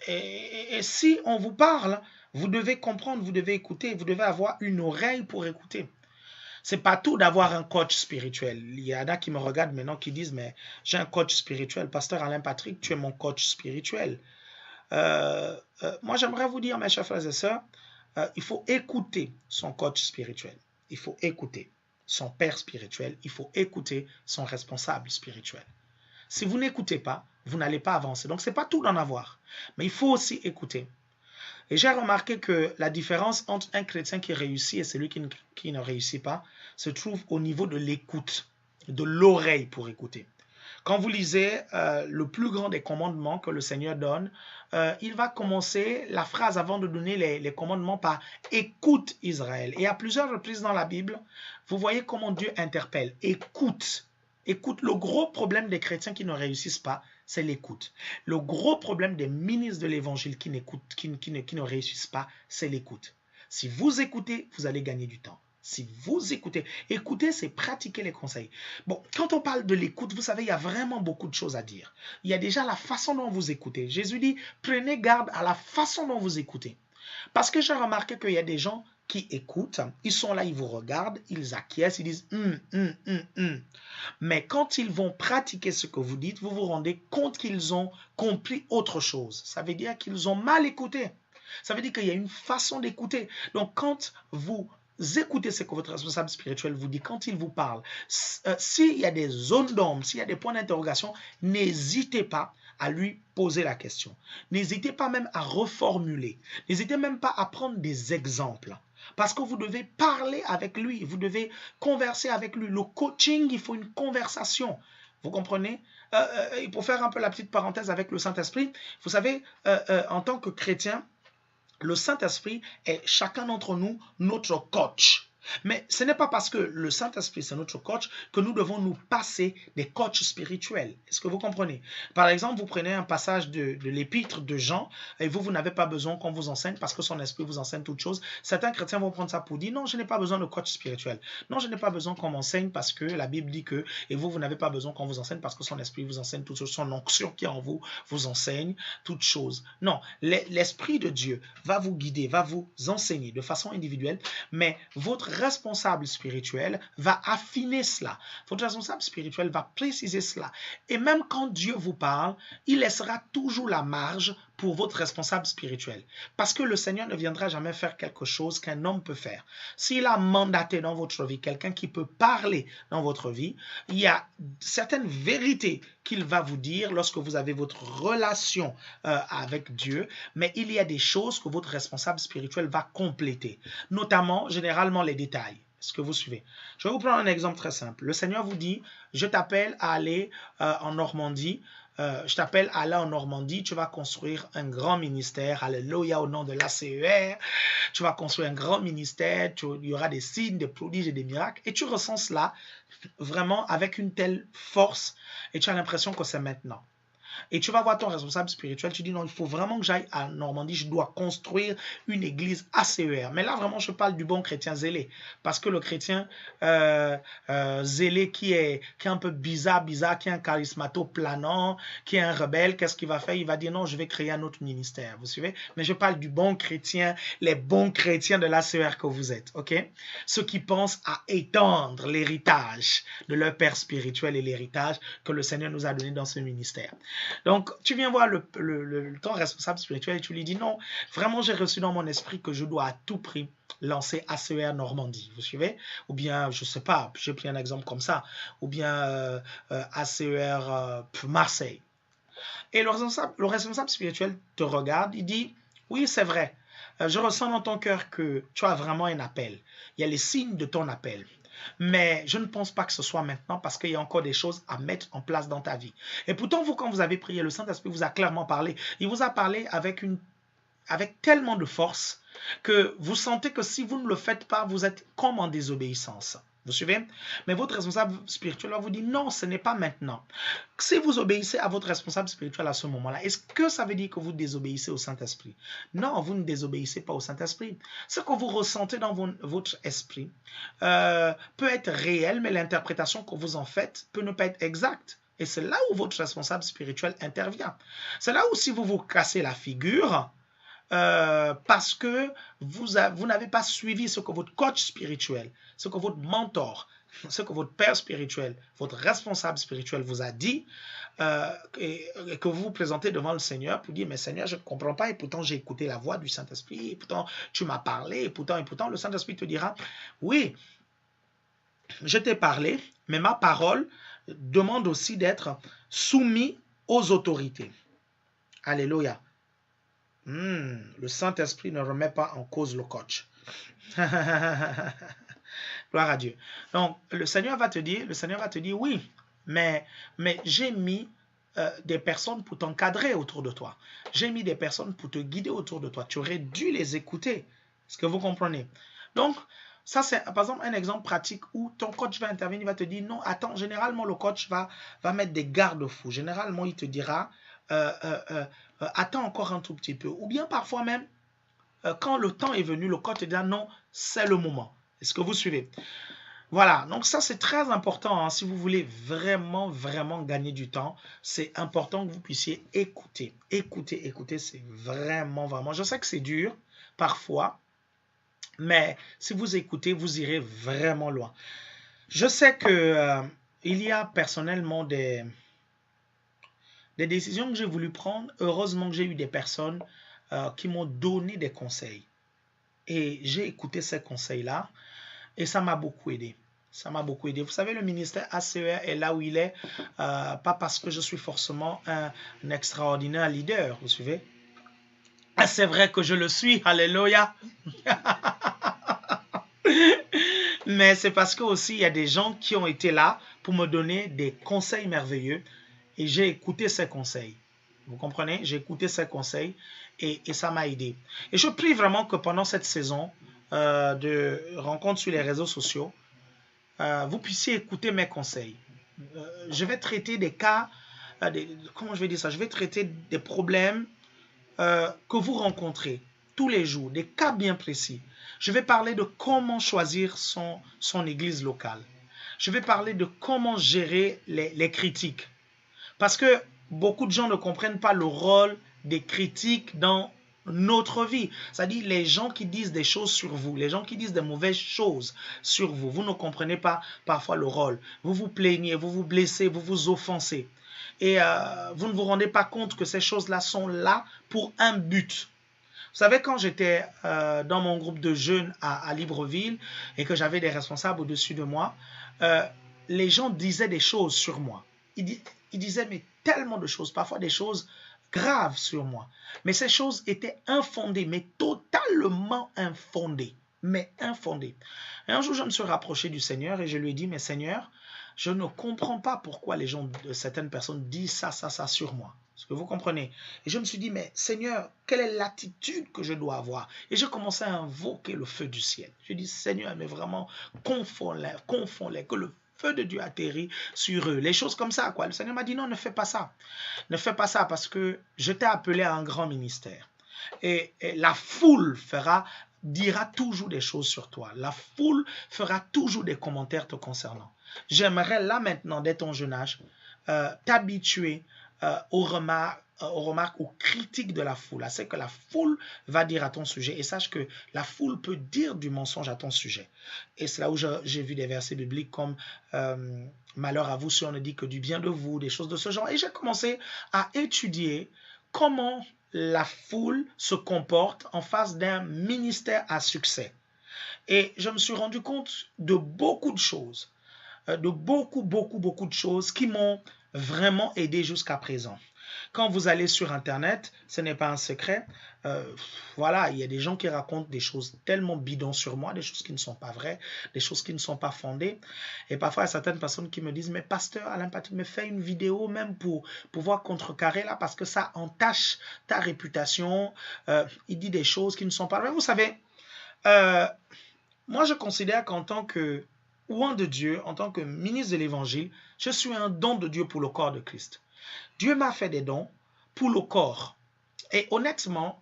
Et si on vous parle, vous devez comprendre, vous devez écouter, vous devez avoir une oreille pour écouter. C'est pas tout d'avoir un coach spirituel. Il y en a qui me regardent maintenant qui disent mais j'ai un coach spirituel. Pasteur Alain Patrick, tu es mon coach spirituel. Moi, j'aimerais vous dire, mes chers frères et sœurs, il faut écouter son coach spirituel. Il faut écouter son père spirituel. Il faut écouter son responsable spirituel. Si vous n'écoutez pas, vous n'allez pas avancer. Donc, ce n'est pas tout d'en avoir. Mais il faut aussi écouter. Et j'ai remarqué que la différence entre un chrétien qui réussit et celui qui ne réussit pas se trouve au niveau de l'écoute, de l'oreille pour écouter. Quand vous lisez le plus grand des commandements que le Seigneur donne, il va commencer la phrase avant de donner les commandements par « Écoute Israël ». Et à plusieurs reprises dans la Bible, vous voyez comment Dieu interpelle « Écoute ». Écoute, le gros problème des chrétiens qui ne réussissent pas, c'est l'écoute. Le gros problème des ministres de l'évangile qui ne réussissent pas, c'est l'écoute. Si vous écoutez, vous allez gagner du temps. Si vous écoutez, écouter, c'est pratiquer les conseils. Bon, quand on parle de l'écoute, vous savez, il y a vraiment beaucoup de choses à dire. Il y a déjà la façon dont vous écoutez. Jésus dit, prenez garde à la façon dont vous écoutez. Parce que j'ai remarqué qu'il y a des gens qui écoutent, ils sont là, ils vous regardent, ils acquiescent, ils disent Mais quand ils vont pratiquer ce que vous dites, vous vous rendez compte qu'ils ont compris autre chose. Ça veut dire qu'ils ont mal écouté. Ça veut dire qu'il y a une façon d'écouter. Donc, quand vous écoutez ce que votre responsable spirituel vous dit, quand il vous parle, s'il y a des zones d'ombre, s'il y a des points d'interrogation, n'hésitez pas à lui poser la question. N'hésitez pas même à reformuler. N'hésitez même pas à prendre des exemples. Parce que vous devez parler avec lui, vous devez converser avec lui. Le coaching, il faut une conversation. Vous comprenez? Et pour faire un peu la petite parenthèse avec le Saint-Esprit, vous savez, en tant que chrétien, le Saint-Esprit est chacun d'entre nous notre coach. Mais ce n'est pas parce que le Saint-Esprit c'est notre coach que nous devons nous passer des coachs spirituels. Est-ce que vous comprenez? Par exemple, vous prenez un passage de l'épître de Jean et vous n'avez pas besoin qu'on vous enseigne parce que son esprit vous enseigne toutes choses. Certains chrétiens vont prendre ça pour dire non, je n'ai pas besoin de coach spirituel. Non, je n'ai pas besoin qu'on m'enseigne parce que la Bible dit que, et vous n'avez pas besoin qu'on vous enseigne parce que son esprit vous enseigne toutes choses. Son onction qui est en vous vous enseigne toutes choses. Non, l'esprit de Dieu va vous guider, va vous enseigner de façon individuelle, mais votre responsable spirituel va affiner cela. Votre responsable spirituel va préciser cela. Et même quand Dieu vous parle, il laissera toujours la marge pour votre responsable spirituel. Parce que le Seigneur ne viendra jamais faire quelque chose qu'un homme peut faire. S'il a mandaté dans votre vie quelqu'un qui peut parler dans votre vie, il y a certaines vérités qu'il va vous dire lorsque vous avez votre relation avec Dieu, mais il y a des choses que votre responsable spirituel va compléter, notamment, généralement, les détails. Est-ce que vous suivez? Je vais vous prendre un exemple très simple. Le Seigneur vous dit, je t'appelle à aller en Normandie. Je t'appelle à aller en Normandie, tu vas construire un grand ministère, alléluia, au nom de l'ACER, tu vas construire un grand ministère, il y aura des signes, des prodiges et des miracles, et tu ressens cela vraiment avec une telle force, et tu as l'impression que c'est maintenant. Et tu vas voir ton responsable spirituel, tu dis non, il faut vraiment que j'aille à Normandie, je dois construire une église ACER. Mais là, vraiment, je parle du bon chrétien zélé. Parce que le chrétien zélé qui est un peu bizarre, qui est un charismato-planant, qui est un rebelle, qu'est-ce qu'il va faire? Il va dire non, je vais créer un autre ministère. Vous suivez? Mais je parle du bon chrétien, les bons chrétiens de l'ACER que vous êtes. Ok? Ceux qui pensent à étendre l'héritage de leur père spirituel et l'héritage que le Seigneur nous a donné dans ce ministère. Donc, tu viens voir ton responsable spirituel et tu lui dis non, vraiment j'ai reçu dans mon esprit que je dois à tout prix lancer ACER Normandie, vous suivez? Ou bien, je ne sais pas, j'ai pris un exemple comme ça, ou bien ACER Marseille. Et le responsable spirituel te regarde, il dit, oui c'est vrai, je ressens dans ton cœur que tu as vraiment un appel, il y a les signes de ton appel. Mais je ne pense pas que ce soit maintenant parce qu'il y a encore des choses à mettre en place dans ta vie. Et pourtant, vous, quand vous avez prié, le Saint-Esprit vous a clairement parlé. Il vous a parlé avec avec tellement de force que vous sentez que si vous ne le faites pas, vous êtes comme en désobéissance. Vous suivez? Mais votre responsable spirituel va vous dire non, ce n'est pas maintenant. Si vous obéissez à votre responsable spirituel à ce moment-là, est-ce que ça veut dire que vous désobéissez au Saint-Esprit? Non, vous ne désobéissez pas au Saint-Esprit. Ce que vous ressentez dans votre esprit peut être réel, mais l'interprétation que vous en faites peut ne pas être exacte. Et c'est là où votre responsable spirituel intervient. C'est là où si vous vous cassez la figure, parce que vous n'avez pas suivi ce que votre coach spirituel, ce que votre mentor, ce que votre père spirituel, votre responsable spirituel vous a dit, et que vous vous présentez devant le Seigneur pour dire, mais Seigneur, je ne comprends pas, et pourtant j'ai écouté la voix du Saint-Esprit, et pourtant tu m'as parlé, et pourtant, le Saint-Esprit te dira, oui, je t'ai parlé, mais ma parole demande aussi d'être soumis aux autorités. Alléluia. Le Saint-Esprit ne remet pas en cause le coach. Gloire à Dieu. Donc, le Seigneur va te dire, oui, mais j'ai mis des personnes pour t'encadrer autour de toi. J'ai mis des personnes pour te guider autour de toi. Tu aurais dû les écouter. Est-ce que vous comprenez? Donc, ça, c'est par exemple un exemple pratique où ton coach va intervenir, il va te dire, non, attends, généralement, le coach va mettre des garde-fous. Généralement, il te dira, attends encore un tout petit peu. Ou bien parfois même, quand le temps est venu, le coach te dit non, c'est le moment. Est-ce que vous suivez? Voilà, donc ça c'est très important. Hein. Si vous voulez vraiment, vraiment gagner du temps, c'est important que vous puissiez écouter. Écouter, c'est vraiment, vraiment. Je sais que c'est dur parfois, mais si vous écoutez, vous irez vraiment loin. Je sais que il y a personnellement des décisions que j'ai voulu prendre. Heureusement que j'ai eu des personnes qui m'ont donné des conseils. Et j'ai écouté ces conseils-là et ça m'a beaucoup aidé. Ça m'a beaucoup aidé. Vous savez, le ministère ACER est là où il est, pas parce que je suis forcément un extraordinaire leader, vous suivez? C'est vrai que je le suis, alléluia. Mais c'est parce que aussi il y a des gens qui ont été là pour me donner des conseils merveilleux et j'ai écouté ces conseils. Vous comprenez? J'ai écouté ces conseils et ça m'a aidé. Et je prie vraiment que pendant cette saison de rencontres sur les réseaux sociaux, vous puissiez écouter mes conseils. Je vais traiter des cas, comment je vais dire ça? Je vais traiter des problèmes que vous rencontrez tous les jours, des cas bien précis. Je vais parler de comment choisir son église locale. Je vais parler de comment gérer les critiques. Parce que beaucoup de gens ne comprennent pas le rôle des critiques dans notre vie. C'est-à-dire les gens qui disent des choses sur vous, les gens qui disent des mauvaises choses sur vous, vous ne comprenez pas parfois le rôle. Vous vous plaignez, vous vous blessez, vous vous offensez. Et vous ne vous rendez pas compte que ces choses-là sont là pour un but. Vous savez, quand j'étais dans mon groupe de jeunes à Libreville et que j'avais des responsables au-dessus de moi, les gens disaient des choses sur moi. Ils disaient mais tellement de choses, parfois des choses graves sur moi. Mais ces choses étaient infondées, mais totalement infondées. Mais infondées. Et un jour, je me suis rapproché du Seigneur et je lui ai dit, mais Seigneur, je ne comprends pas pourquoi les gens, certaines personnes disent ça sur moi. Est-ce que vous comprenez? Et je me suis dit, mais Seigneur, quelle est l'attitude que je dois avoir? Et j'ai commencé à invoquer le feu du ciel. Je dis, Seigneur, mais vraiment, confonds-les, que le feu de Dieu atterrit sur eux. Les choses comme ça, quoi. Le Seigneur m'a dit, non, ne fais pas ça. Ne fais pas ça parce que je t'ai appelé à un grand ministère. Et la foule dira toujours des choses sur toi. La foule fera toujours des commentaires te concernant. J'aimerais là maintenant, dès ton jeune âge, t'habituer aux remarques, aux critiques de la foule. C'est que la foule va dire à ton sujet. Et sache que la foule peut dire du mensonge à ton sujet. Et c'est là où j'ai vu des versets bibliques comme malheur à vous si on ne dit que du bien de vous, des choses de ce genre. Et j'ai commencé à étudier comment la foule se comporte en face d'un ministère à succès. Et je me suis rendu compte de beaucoup de choses, de beaucoup de choses qui m'ont vraiment aidé jusqu'à présent. Quand vous allez sur Internet, ce n'est pas un secret. Voilà, il y a des gens qui racontent des choses tellement bidons sur moi, des choses qui ne sont pas vraies, des choses qui ne sont pas fondées. Et parfois, il y a certaines personnes qui me disent, mais pasteur Alain Patrick, me fais une vidéo même pour pouvoir contrecarrer là, parce que ça entache ta réputation. Il dit des choses qui ne sont pas vraies. Vous savez, moi, je considère qu'en tant que oint de Dieu, en tant que ministre de l'Évangile, je suis un don de Dieu pour le corps de Christ. Dieu m'a fait des dons pour le corps. Et honnêtement,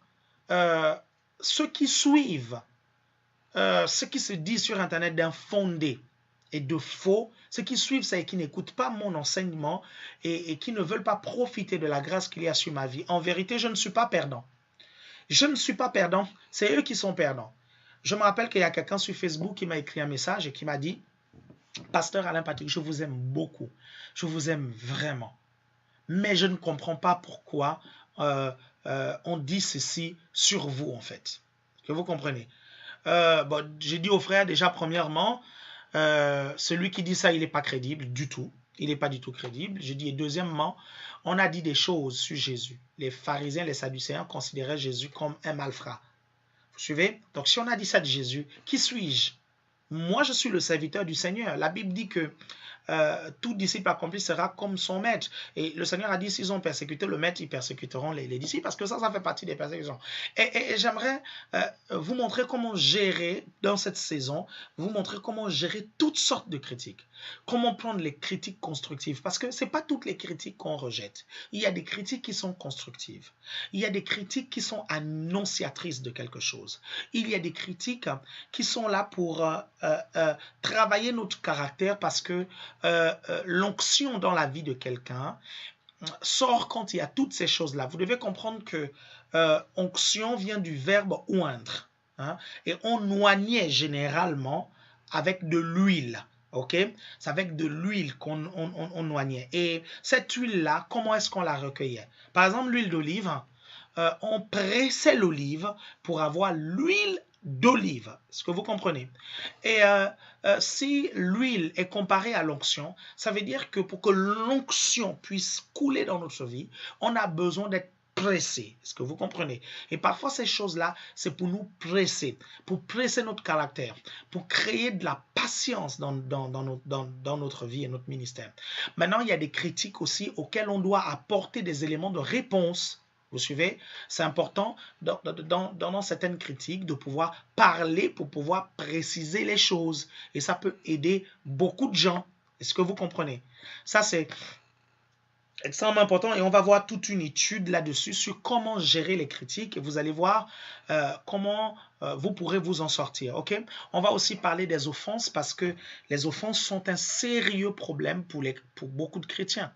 ceux qui suivent ce qui se dit sur Internet d'infondé et de faux, ceux qui suivent ça et qui n'écoutent pas mon enseignement et qui ne veulent pas profiter de la grâce qu'il y a sur ma vie, en vérité, je ne suis pas perdant. Je ne suis pas perdant, c'est eux qui sont perdants. Je me rappelle qu'il y a quelqu'un sur Facebook qui m'a écrit un message et qui m'a dit « Pasteur Alain Patrick, je vous aime beaucoup. Je vous aime vraiment. Mais je ne comprends pas pourquoi on dit ceci sur vous, en fait. » Que vous comprenez. Bon, j'ai dit au frère, déjà, premièrement, celui qui dit ça, il n'est pas crédible du tout. Il n'est pas du tout crédible. J'ai dit, et deuxièmement, on a dit des choses sur Jésus. Les pharisiens, les sadducéens considéraient Jésus comme un malfrat. Vous suivez? Donc, si on a dit ça de Jésus, qui suis-je? Moi, je suis le serviteur du Seigneur. La Bible dit que tout disciple accompli sera comme son maître. Et le Seigneur a dit, s'ils ont persécuté le maître, ils persécuteront les disciples, parce que ça fait partie des persécutions. Et j'aimerais vous montrer comment gérer, dans cette saison, vous montrer comment gérer toutes sortes de critiques. Comment prendre les critiques constructives, parce que ce n'est pas toutes les critiques qu'on rejette. Il y a des critiques qui sont constructives. Il y a des critiques qui sont annonciatrices de quelque chose. Il y a des critiques qui sont là pour travailler notre caractère, parce que l'onction dans la vie de quelqu'un sort quand il y a toutes ces choses-là. Vous devez comprendre que onction vient du verbe oindre. Hein, et on oignait généralement avec de l'huile. Ok, c'est avec de l'huile qu'on on oignait. Et cette huile-là, comment est-ce qu'on la recueillait? Par exemple, l'huile d'olive, on pressait l'olive pour avoir l'huile d'olive. Est-ce que vous comprenez? Et si l'huile est comparée à l'onction, ça veut dire que pour que l'onction puisse couler dans notre vie, on a besoin d'être pressé. Est-ce que vous comprenez? Et parfois, ces choses-là, c'est pour nous presser, pour presser notre caractère, pour créer de la patience dans notre vie et notre ministère. Maintenant, il y a des critiques aussi auxquelles on doit apporter des éléments de réponse. Vous suivez? C'est important dans certaines critiques de pouvoir parler pour pouvoir préciser les choses. Et ça peut aider beaucoup de gens. Est-ce que vous comprenez? Ça, c'est extrêmement important et on va voir toute une étude là-dessus sur comment gérer les critiques et vous allez voir comment vous pourrez vous en sortir. Ok? On va aussi parler des offenses parce que les offenses sont un sérieux problème pour beaucoup de chrétiens.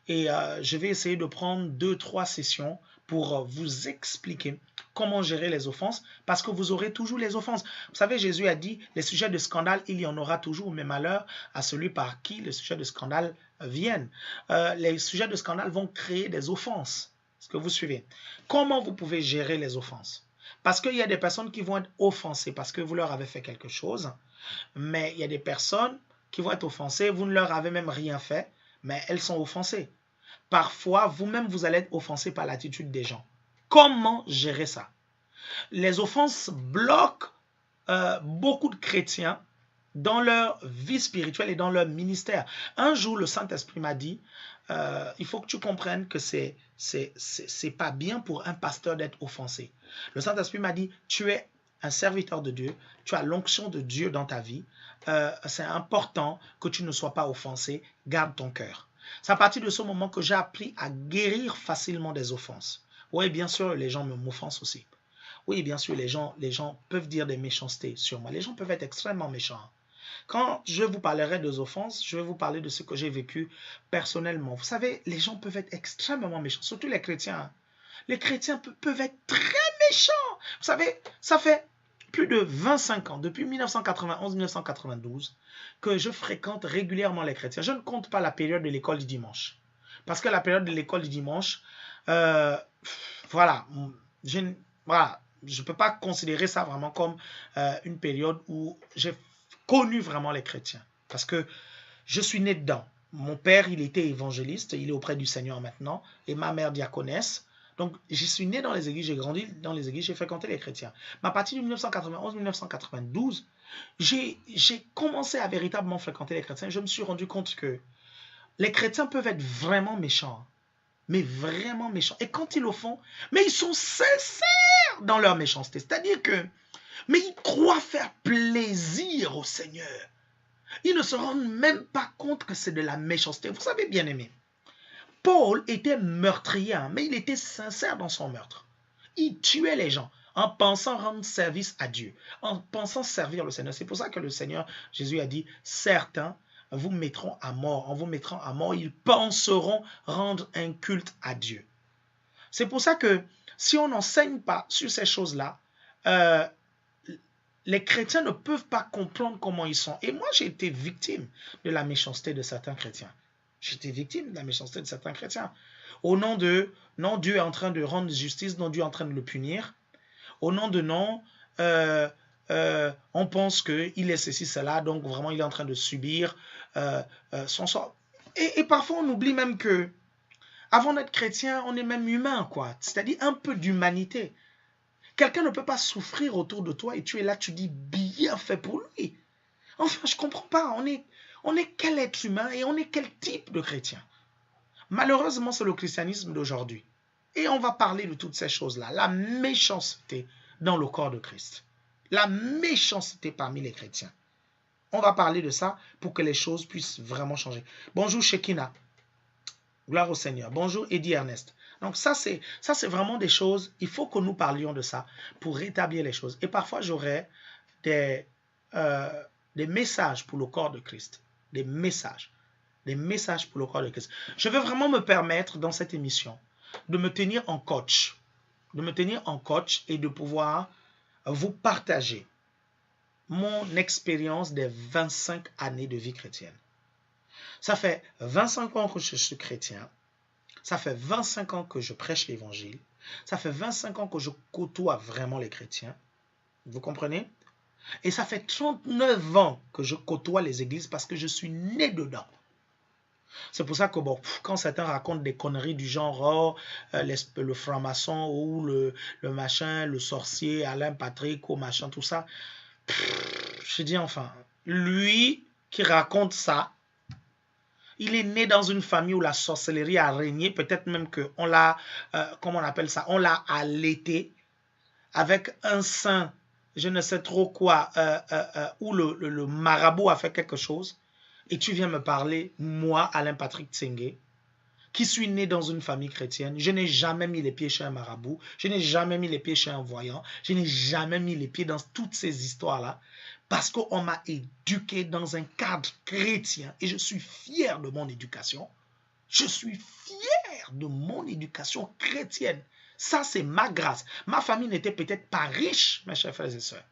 Et je vais essayer de prendre 2-3 sessions pour vous expliquer comment gérer les offenses, parce que vous aurez toujours les offenses. Vous savez, Jésus a dit, les sujets de scandale, il y en aura toujours, mais malheur à celui par qui les sujets de scandale viennent. Les sujets de scandale vont créer des offenses. Est-ce que vous suivez? Comment vous pouvez gérer les offenses? Parce qu'il y a des personnes qui vont être offensées parce que vous leur avez fait quelque chose, mais il y a des personnes qui vont être offensées, vous ne leur avez même rien fait, mais elles sont offensées. Parfois, vous-même, vous allez être offensé par l'attitude des gens. Comment gérer ça? Les offenses bloquent beaucoup de chrétiens dans leur vie spirituelle et dans leur ministère. Un jour, le Saint-Esprit m'a dit, il faut que tu comprennes que c'est pas bien pour un pasteur d'être offensé. Le Saint-Esprit m'a dit, tu es un serviteur de Dieu, tu as l'onction de Dieu dans ta vie, c'est important que tu ne sois pas offensé, garde ton cœur. C'est à partir de ce moment que j'ai appris à guérir facilement des offenses. Oui, bien sûr, les gens m'offensent aussi. Oui, bien sûr, les gens peuvent dire des méchancetés sur moi. Les gens peuvent être extrêmement méchants. Quand je vous parlerai des offenses, je vais vous parler de ce que j'ai vécu personnellement. Vous savez, les gens peuvent être extrêmement méchants, surtout les chrétiens. Les chrétiens peuvent être très méchants. Vous savez, ça fait plus de 25 ans, depuis 1991-1992, que je fréquente régulièrement les chrétiens. Je ne compte pas la période de l'école du dimanche. Parce que la période de l'école du dimanche, voilà, je ne peux pas considérer ça vraiment comme une période où j'ai connu vraiment les chrétiens. Parce que je suis né dedans. Mon père, il était évangéliste, il est auprès du Seigneur maintenant, et ma mère diaconesse. Donc, je suis né dans les églises, j'ai grandi dans les églises, j'ai fréquenté les chrétiens. Mais à partir de 1991-1992, j'ai commencé à véritablement fréquenter les chrétiens. Je me suis rendu compte que les chrétiens peuvent être vraiment méchants, mais vraiment méchants. Et quand ils le font, mais ils sont sincères dans leur méchanceté. C'est-à-dire que, mais ils croient faire plaisir au Seigneur. Ils ne se rendent même pas compte que c'est de la méchanceté. Vous savez, bien aimé, Paul était meurtrier, mais il était sincère dans son meurtre. Il tuait les gens en pensant rendre service à Dieu, en pensant servir le Seigneur. C'est pour ça que le Seigneur, Jésus a dit, certains vous mettront à mort. En vous mettant à mort, ils penseront rendre un culte à Dieu. C'est pour ça que si on n'enseigne pas sur ces choses-là, les chrétiens ne peuvent pas comprendre comment ils sont. Et moi, j'ai été victime de la méchanceté de certains chrétiens. J'ai été victime de la méchanceté de certains chrétiens. Au nom de, non, Dieu est en train de rendre justice, non, Dieu est en train de le punir. Au nom de non, on pense qu'il est ceci, cela, donc vraiment, il est en train de subir son sort. Et parfois, on oublie même que, avant d'être chrétien, on est même humain, quoi. C'est-à-dire un peu d'humanité. Quelqu'un ne peut pas souffrir autour de toi et tu es là, tu dis bien fait pour lui. Enfin, je ne comprends pas. On est quel être humain et on est quel type de chrétien? Malheureusement, c'est le christianisme d'aujourd'hui. Et on va parler de toutes ces choses-là. La méchanceté dans le corps de Christ. La méchanceté parmi les chrétiens. On va parler de ça pour que les choses puissent vraiment changer. Bonjour Shekina. Gloire au Seigneur. Bonjour Eddie Ernest. Donc ça, c'est vraiment des choses, il faut que nous parlions de ça pour rétablir les choses. Et parfois, j'aurai des messages pour le corps de Christ. Des messages pour le corps de Christ. Je vais vraiment me permettre dans cette émission de me tenir en coach. Et de pouvoir vous partager mon expérience des 25 années de vie chrétienne. Ça fait 25 ans que je suis chrétien. Ça fait 25 ans que je prêche l'évangile. Ça fait 25 ans que je côtoie vraiment les chrétiens. Vous comprenez? Et ça fait 39 ans que je côtoie les églises parce que je suis né dedans. C'est pour ça que bon, quand certains racontent des conneries du genre oh, le franc-maçon ou le machin, le sorcier, Alain Patrick ou machin, tout ça, je dis enfin, lui qui raconte ça, il est né dans une famille où la sorcellerie a régné, peut-être même qu'on l'a, comment on appelle ça, on l'a allaité avec un saint, je ne sais trop quoi, où le marabout a fait quelque chose. Et tu viens me parler, moi, Alain Patrick Tsenge, qui suis né dans une famille chrétienne. Je n'ai jamais mis les pieds chez un marabout. Je n'ai jamais mis les pieds chez un voyant. Je n'ai jamais mis les pieds dans toutes ces histoires-là. Parce qu'on m'a éduqué dans un cadre chrétien. Et je suis fier de mon éducation. Je suis fier de mon éducation chrétienne. Ça, c'est ma grâce. Ma famille n'était peut-être pas riche, mes chers frères et sœurs.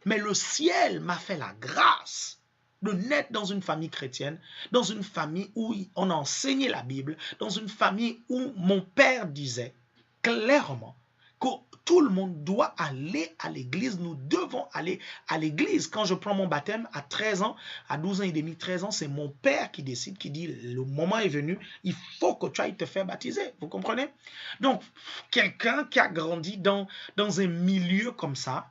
Mais le ciel m'a fait la grâce de naître dans une famille chrétienne, dans une famille où on a enseigné la Bible, dans une famille où mon père disait clairement que tout le monde doit aller à l'église, nous devons aller à l'église. Quand je prends mon baptême à 13 ans, à 12 ans et demi, 13 ans, c'est mon père qui décide, qui dit le moment est venu, il faut que tu ailles te faire baptiser. Vous comprenez? Donc, quelqu'un qui a grandi dans un milieu comme ça,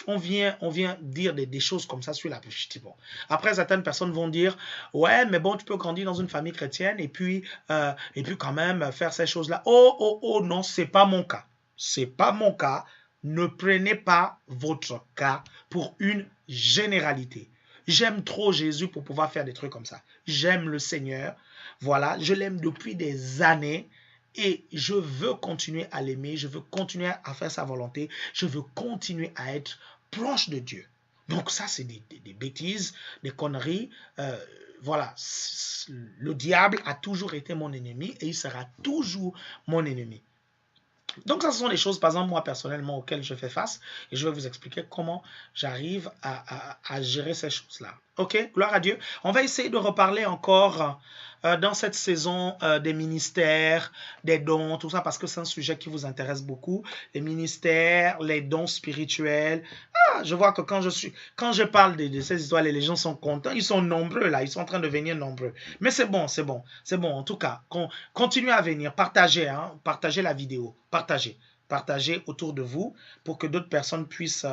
on vient dire des choses comme ça sur la petite. Bon. Après, certaines personnes vont dire, ouais, mais bon, tu peux grandir dans une famille chrétienne et puis quand même faire ces choses-là. Oh, non, c'est pas mon cas. C'est pas mon cas. Ne prenez pas votre cas pour une généralité. J'aime trop Jésus pour pouvoir faire des trucs comme ça. J'aime le Seigneur. Voilà, je l'aime depuis des années. Et je veux continuer à l'aimer, je veux continuer à faire sa volonté, je veux continuer à être proche de Dieu. Donc ça, c'est des bêtises, des conneries. Voilà, le diable a toujours été mon ennemi et il sera toujours mon ennemi. Donc ça, ce sont des choses, par exemple, moi personnellement, auxquelles je fais face. Et je vais vous expliquer comment j'arrive à gérer ces choses-là. Ok, gloire à Dieu. On va essayer de reparler encore dans cette saison des ministères, des dons, tout ça, parce que c'est un sujet qui vous intéresse beaucoup. Les ministères, les dons spirituels. Ah, je vois que quand je parle de ces histoires, les gens sont contents. Ils sont nombreux là, ils sont en train de venir nombreux. Mais c'est bon, c'est bon, c'est bon. En tout cas, continuez à venir, partagez, hein, partagez la vidéo, partagez autour de vous pour que d'autres personnes puissent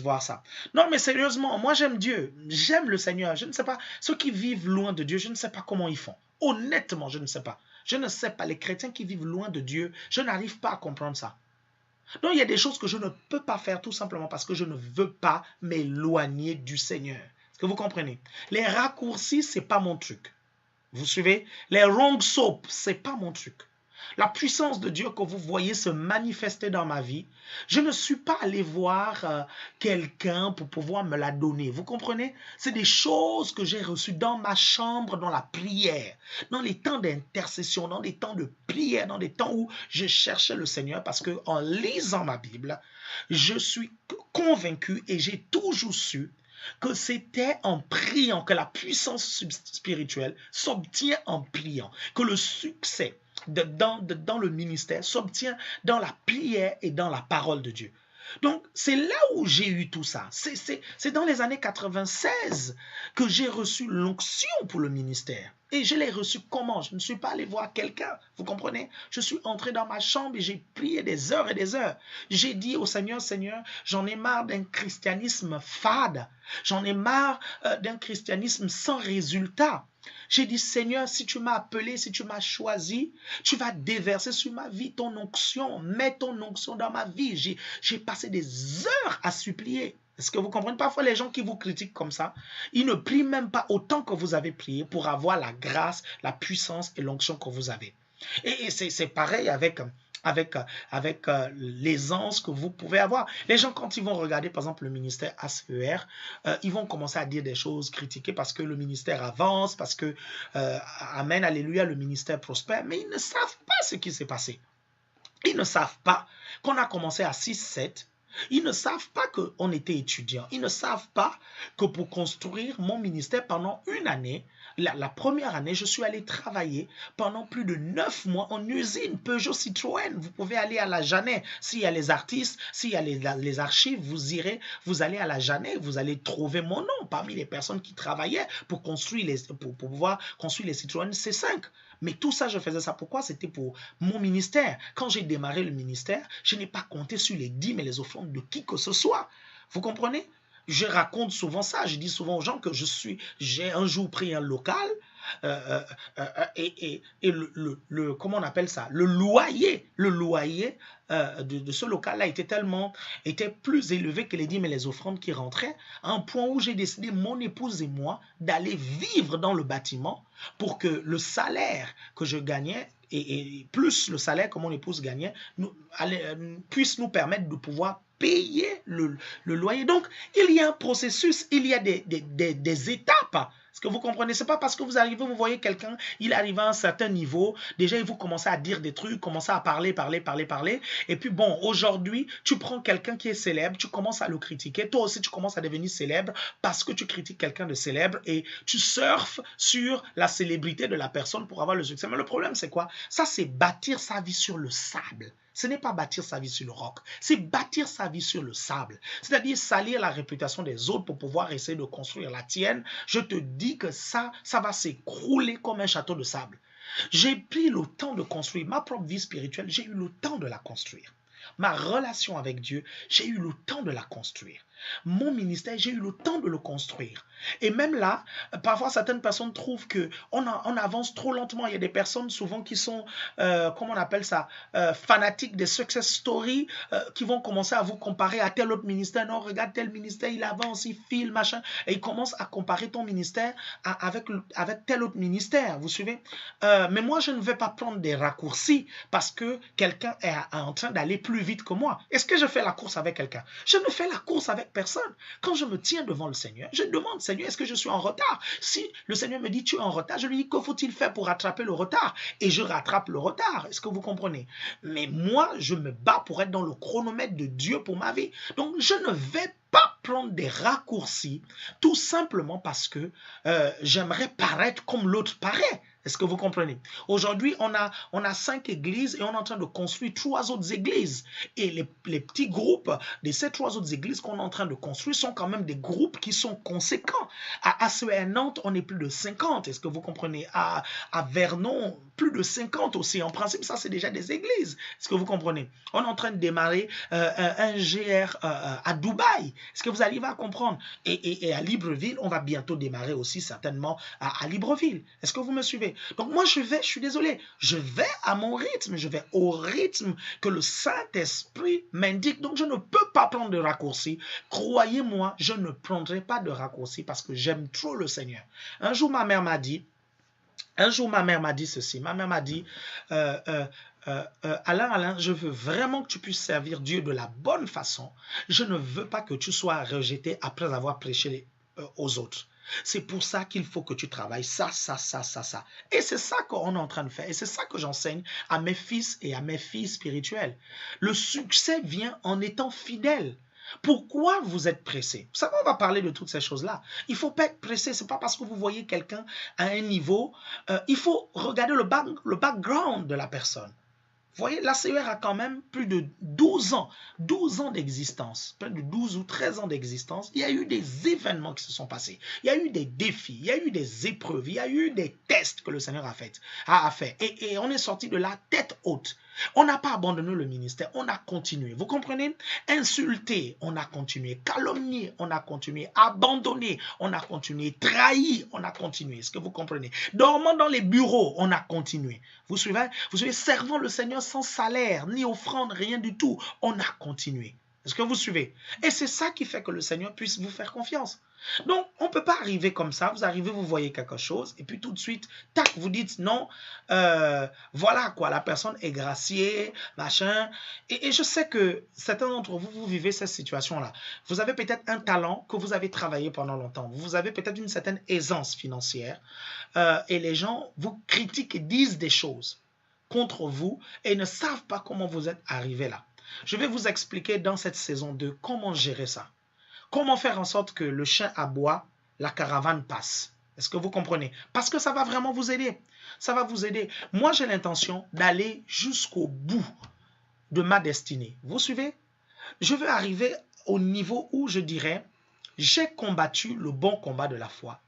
voir ça. Non, mais sérieusement, moi j'aime Dieu, j'aime le Seigneur. Je ne sais pas, ceux qui vivent loin de Dieu, je ne sais pas comment ils font. Honnêtement, je ne sais pas. Je ne sais pas, les chrétiens qui vivent loin de Dieu, je n'arrive pas à comprendre ça. Donc il y a des choses que je ne peux pas faire tout simplement parce que je ne veux pas m'éloigner du Seigneur. Est-ce que vous comprenez? Les raccourcis, c'est pas mon truc. Vous suivez? Les wrong soap, c'est pas mon truc. La puissance de Dieu que vous voyez se manifester dans ma vie, je ne suis pas allé voir quelqu'un pour pouvoir me la donner. Vous comprenez? C'est des choses que j'ai reçues dans ma chambre, dans la prière, dans les temps d'intercession, dans les temps de prière, dans les temps où je cherchais le Seigneur, parce que en lisant ma Bible, je suis convaincu et j'ai toujours su que c'était en priant que la puissance spirituelle s'obtient en priant, que le succès dans le ministère s'obtient dans la prière et dans la parole de Dieu. Donc, c'est là où j'ai eu tout ça. C'est dans les années 96 que j'ai reçu l'onction pour le ministère. Et je l'ai reçu comment? Je ne suis pas allé voir quelqu'un, vous comprenez? Je suis entré dans ma chambre et j'ai prié des heures et des heures. J'ai dit au Seigneur, Seigneur, j'en ai marre d'un christianisme fade. J'en ai marre d'un christianisme sans résultat. J'ai dit, Seigneur, si tu m'as appelé, si tu m'as choisi, tu vas déverser sur ma vie ton onction. Mets ton onction dans ma vie. J'ai passé des heures à supplier. Est-ce que vous comprenez? Parfois, les gens qui vous critiquent comme ça, ils ne prient même pas autant que vous avez prié pour avoir la grâce, la puissance et l'onction que vous avez. Et c'est pareil avec l'aisance que vous pouvez avoir. Les gens, quand ils vont regarder, par exemple, le ministère ACER, ils vont commencer à dire des choses, critiquer parce que le ministère avance, parce que, amen, alléluia, le ministère prospère, mais ils ne savent pas ce qui s'est passé. Ils ne savent pas qu'on a commencé à 6-7. Ils ne savent pas qu'on était étudiant. Ils ne savent pas que pour construire mon ministère pendant une année, la première année, je suis allé travailler pendant plus de 9 mois en usine Peugeot Citroën. Vous pouvez aller à la Jeannet. S'il y a les artistes, s'il y a les archives, vous allez à la Jeannet, vous allez trouver mon nom parmi les personnes qui travaillaient pour pouvoir construire les Citroën C5. Mais tout ça, je faisais ça. Pourquoi? C'était pour mon ministère. Quand j'ai démarré le ministère, je n'ai pas compté sur les dîmes et les offrandes de qui que ce soit. Vous comprenez? Je raconte souvent ça. Je dis souvent aux gens que j'ai un jour pris un local et comment on appelle ça? Le loyer de ce local-là était plus élevé que les dîmes et les offrandes qui rentraient, à un point où j'ai décidé, mon épouse et moi, d'aller vivre dans le bâtiment pour que le salaire que je gagnais et plus le salaire que mon épouse gagnait puisse nous permettre de pouvoir payer le loyer. Donc, il y a un processus, il y a des étapes. Est-ce que vous comprenez? Ce n'est pas parce que vous arrivez, vous voyez quelqu'un, il arrive à un certain niveau, déjà il vous commencez à dire des trucs, commencez à parler, et puis bon, aujourd'hui, tu prends quelqu'un qui est célèbre, tu commences à le critiquer, toi aussi tu commences à devenir célèbre parce que tu critiques quelqu'un de célèbre et tu surfes sur la célébrité de la personne pour avoir le succès. Mais le problème c'est quoi? Ça c'est bâtir sa vie sur le sable. Ce n'est pas bâtir sa vie sur le roc, c'est bâtir sa vie sur le sable. C'est-à-dire salir la réputation des autres pour pouvoir essayer de construire la tienne. Je te dis que ça va s'écrouler comme un château de sable. J'ai pris le temps de construire ma propre vie spirituelle, j'ai eu le temps de la construire. Ma relation avec Dieu, j'ai eu le temps de la construire. Mon ministère, j'ai eu le temps de le construire. Et même là, parfois certaines personnes trouvent qu'on avance trop lentement. Il y a des personnes souvent qui sont, comment on appelle ça, fanatiques des success stories, qui vont commencer à vous comparer à tel autre ministère. Non, regarde tel ministère, il avance, il file, machin. Et ils commencent à comparer ton ministère avec tel autre ministère. Vous suivez? Mais moi, je ne vais pas prendre des raccourcis parce que quelqu'un est en train d'aller plus vite que moi. Est-ce que je fais la course avec quelqu'un? Je ne fais la course avec personne. Quand je me tiens devant le Seigneur, je demande, Seigneur, est-ce que je suis en retard? Si le Seigneur me dit, tu es en retard, je lui dis, que faut-il faire pour rattraper le retard? Et je rattrape le retard. Est-ce que vous comprenez? Mais moi, je me bats pour être dans le chronomètre de Dieu pour ma vie. Donc, je ne vais pas prendre des raccourcis tout simplement parce que j'aimerais paraître comme l'autre paraît. Est-ce que vous comprenez? Aujourd'hui, on a 5 églises et on est en train de construire 3 autres églises. Et les petits groupes de ces 3 autres églises qu'on est en train de construire sont quand même des groupes qui sont conséquents. À ACER Nantes, on est plus de 50. Est-ce que vous comprenez? À Vernon, plus de 50 aussi. En principe, ça, c'est déjà des églises. Est-ce que vous comprenez? On est en train de démarrer un GR à Dubaï. Est-ce que vous arrivez à comprendre? Et à Libreville, on va bientôt démarrer aussi certainement à Libreville. Est-ce que vous me suivez? Donc moi, je suis désolé, je vais à mon rythme, je vais au rythme que le Saint-Esprit m'indique. Donc je ne peux pas prendre de raccourcis. Croyez-moi, je ne prendrai pas de raccourcis parce que j'aime trop le Seigneur. Un jour, ma mère m'a dit ceci. Ma mère m'a dit, Alain, je veux vraiment que tu puisses servir Dieu de la bonne façon. Je ne veux pas que tu sois rejeté après avoir prêché aux autres. C'est pour ça qu'il faut que tu travailles ça. Et c'est ça qu'on est en train de faire. Et c'est ça que j'enseigne à mes fils et à mes filles spirituelles. Le succès vient en étant fidèle. Pourquoi vous êtes pressé? Vous savez, on va parler de toutes ces choses-là. Il ne faut pas être pressé. Ce n'est pas parce que vous voyez quelqu'un à un niveau. Il faut regarder le background de la personne. Vous voyez, l'ACER a quand même plus de 12 ans d'existence, près de 12 ou 13 ans d'existence. Il y a eu des événements qui se sont passés. Il y a eu des défis, il y a eu des épreuves, il y a eu des tests que le Seigneur a fait. Et on est sorti de la tête haute. On n'a pas abandonné le ministère, on a continué. Vous comprenez? Insulté, on a continué. Calomnié, on a continué. Abandonné, on a continué. Trahi, on a continué. Est-ce que vous comprenez? Dormant dans les bureaux, on a continué. Vous suivez? Vous suivez? Servant le Seigneur sans salaire, ni offrande, rien du tout. On a continué. Est-ce que vous suivez? Et c'est ça qui fait que le Seigneur puisse vous faire confiance. Donc, on ne peut pas arriver comme ça. Vous arrivez, vous voyez quelque chose, et puis tout de suite, tac, vous dites non, voilà quoi, la personne est graciée, machin. Et je sais que certains d'entre vous, vous vivez cette situation-là. Vous avez peut-être un talent que vous avez travaillé pendant longtemps. Vous avez peut-être une certaine aisance financière. Et les gens vous critiquent et disent des choses contre vous et ne savent pas comment vous êtes arrivé là. Je vais vous expliquer dans cette saison 2 comment gérer ça. Comment faire en sorte que le chien aboie, la caravane passe. Est-ce que vous comprenez? Parce que ça va vraiment vous aider. Ça va vous aider. Moi, j'ai l'intention d'aller jusqu'au bout de ma destinée. Vous suivez? Je veux arriver au niveau où je dirais, j'ai combattu le bon combat de la foi.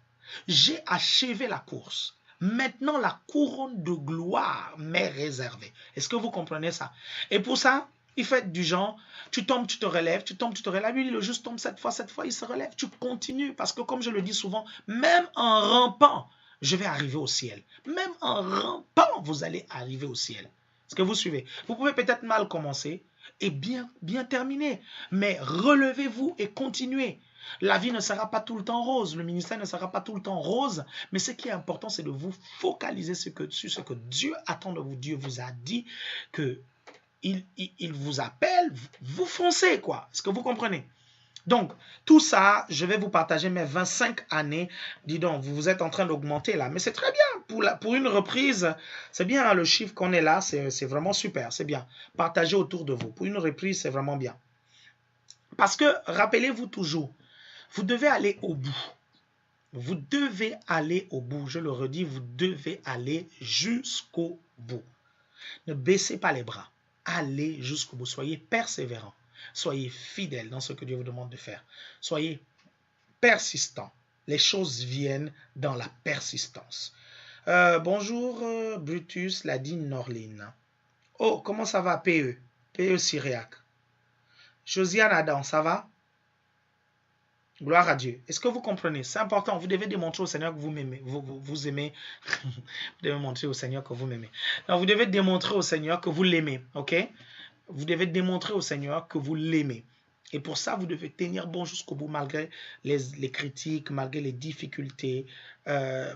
J'ai achevé la course. Maintenant, la couronne de gloire m'est réservée. Est-ce que vous comprenez ça? Et pour ça, il faut être du genre, tu tombes, tu te relèves, tu tombes, tu te relèves. Lui, le juste tombe cette fois, il se relève. Tu continues parce que comme je le dis souvent, même en rampant, je vais arriver au ciel. Même en rampant, vous allez arriver au ciel. Est-ce que vous suivez? Vous pouvez peut-être mal commencer et bien terminer, mais relevez-vous et continuez. La vie ne sera pas tout le temps rose, le ministère ne sera pas tout le temps rose, mais ce qui est important, c'est de vous focaliser sur ce que Dieu attend de vous. Dieu vous a dit que il vous appelle, vous foncez quoi. Est-ce que vous comprenez? Donc, tout ça, je vais vous partager mes 25 années. Dis donc, vous êtes en train d'augmenter là. Mais c'est très bien. Pour une reprise, c'est bien hein, le chiffre qu'on est là. C'est vraiment super. C'est bien. Partagez autour de vous. Pour une reprise, c'est vraiment bien. Parce que, rappelez-vous toujours, vous devez aller au bout. Vous devez aller au bout. Je le redis, vous devez aller jusqu'au bout. Ne baissez pas les bras. Allez jusqu'au bout. Soyez persévérants. Soyez fidèles dans ce que Dieu vous demande de faire. Soyez persistants. Les choses viennent dans la persistance. Bonjour Brutus, Ladine Norline. Oh, comment ça va PE? PE Syriac. Josiane Adam, ça va? Gloire à Dieu. Est-ce que vous comprenez? C'est important. Vous devez démontrer au Seigneur que vous m'aimez. Vous aimez. Vous devez montrer au Seigneur que vous m'aimez. Vous devez démontrer au Seigneur que vous l'aimez. Ok? Vous devez démontrer au Seigneur que vous l'aimez. Et pour ça, vous devez tenir bon jusqu'au bout, malgré les critiques, malgré les difficultés,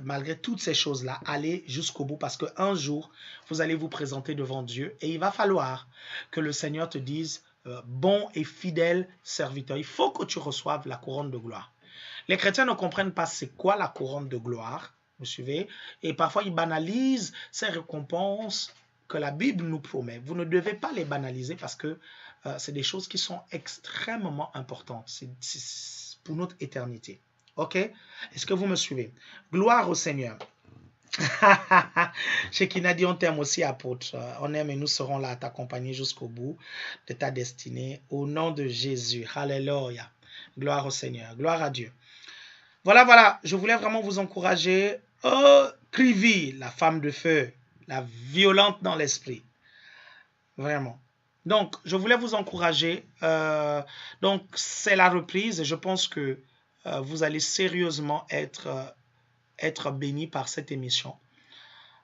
malgré toutes ces choses-là. Allez jusqu'au bout parce qu'un jour, vous allez vous présenter devant Dieu et il va falloir que le Seigneur te dise bon et fidèle serviteur. Il faut que tu reçoives la couronne de gloire. Les chrétiens ne comprennent pas c'est quoi la couronne de gloire, vous suivez? Et parfois, ils banalisent ces récompenses que la Bible nous promet. Vous ne devez pas les banaliser parce que c'est des choses qui sont extrêmement importantes. C'est pour notre éternité. OK? Est-ce que vous me suivez? Gloire au Seigneur. Shekinah dit, on t'aime aussi, apôtre. On aime et nous serons là à t'accompagner jusqu'au bout de ta destinée. Au nom de Jésus. Alléluia. Gloire au Seigneur. Gloire à Dieu. Voilà. Je voulais vraiment vous encourager. Oh, Krivi, la femme de feu, la violente dans l'esprit. Vraiment. Donc, je voulais vous encourager. Donc, c'est la reprise et je pense que vous allez sérieusement être bénis par cette émission.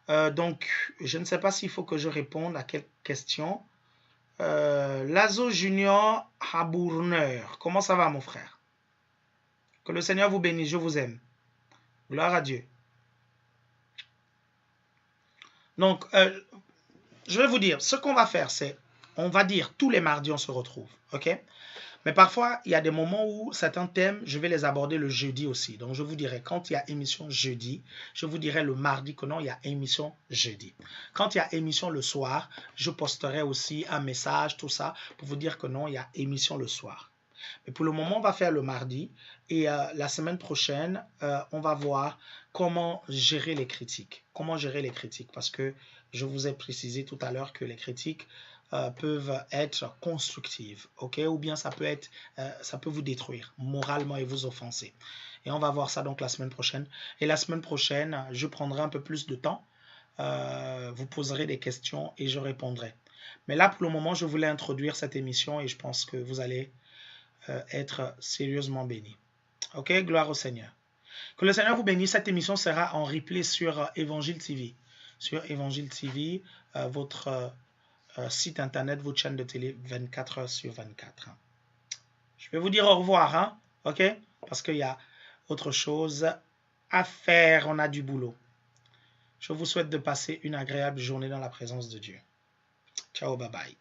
Donc, je ne sais pas s'il faut que je réponde à quelques questions. Lazo Junior Habourner, comment ça va mon frère? Que le Seigneur vous bénisse, je vous aime. Gloire à Dieu. Donc, je vais vous dire, ce qu'on va faire, c'est, on va dire, tous les mardis, on se retrouve, ok? Mais parfois, il y a des moments où certains thèmes, je vais les aborder le jeudi aussi. Donc, je vous dirai, quand il y a émission jeudi, je vous dirai le mardi que non, il y a émission jeudi. Quand il y a émission le soir, je posterai aussi un message, tout ça, pour vous dire que non, il y a émission le soir. Mais pour le moment, on va faire le mardi. Et la semaine prochaine, on va voir comment gérer les critiques. Comment gérer les critiques. Parce que je vous ai précisé tout à l'heure que les critiques peuvent être constructives, ok? Ou bien ça peut vous détruire moralement et vous offenser. Et on va voir ça donc la semaine prochaine. Et la semaine prochaine, je prendrai un peu plus de temps. Vous poserez des questions et je répondrai. Mais là, pour le moment, je voulais introduire cette émission et je pense que vous allez être sérieusement bénis. Ok? Gloire au Seigneur. Que le Seigneur vous bénisse. Cette émission sera en replay sur Évangile TV. Sur Évangile TV, votre site internet, votre chaîne de télé 24 heures sur 24. Je vais vous dire au revoir, hein? Ok? Parce qu'il y a autre chose à faire, on a du boulot. Je vous souhaite de passer une agréable journée dans la présence de Dieu. Ciao, bye bye.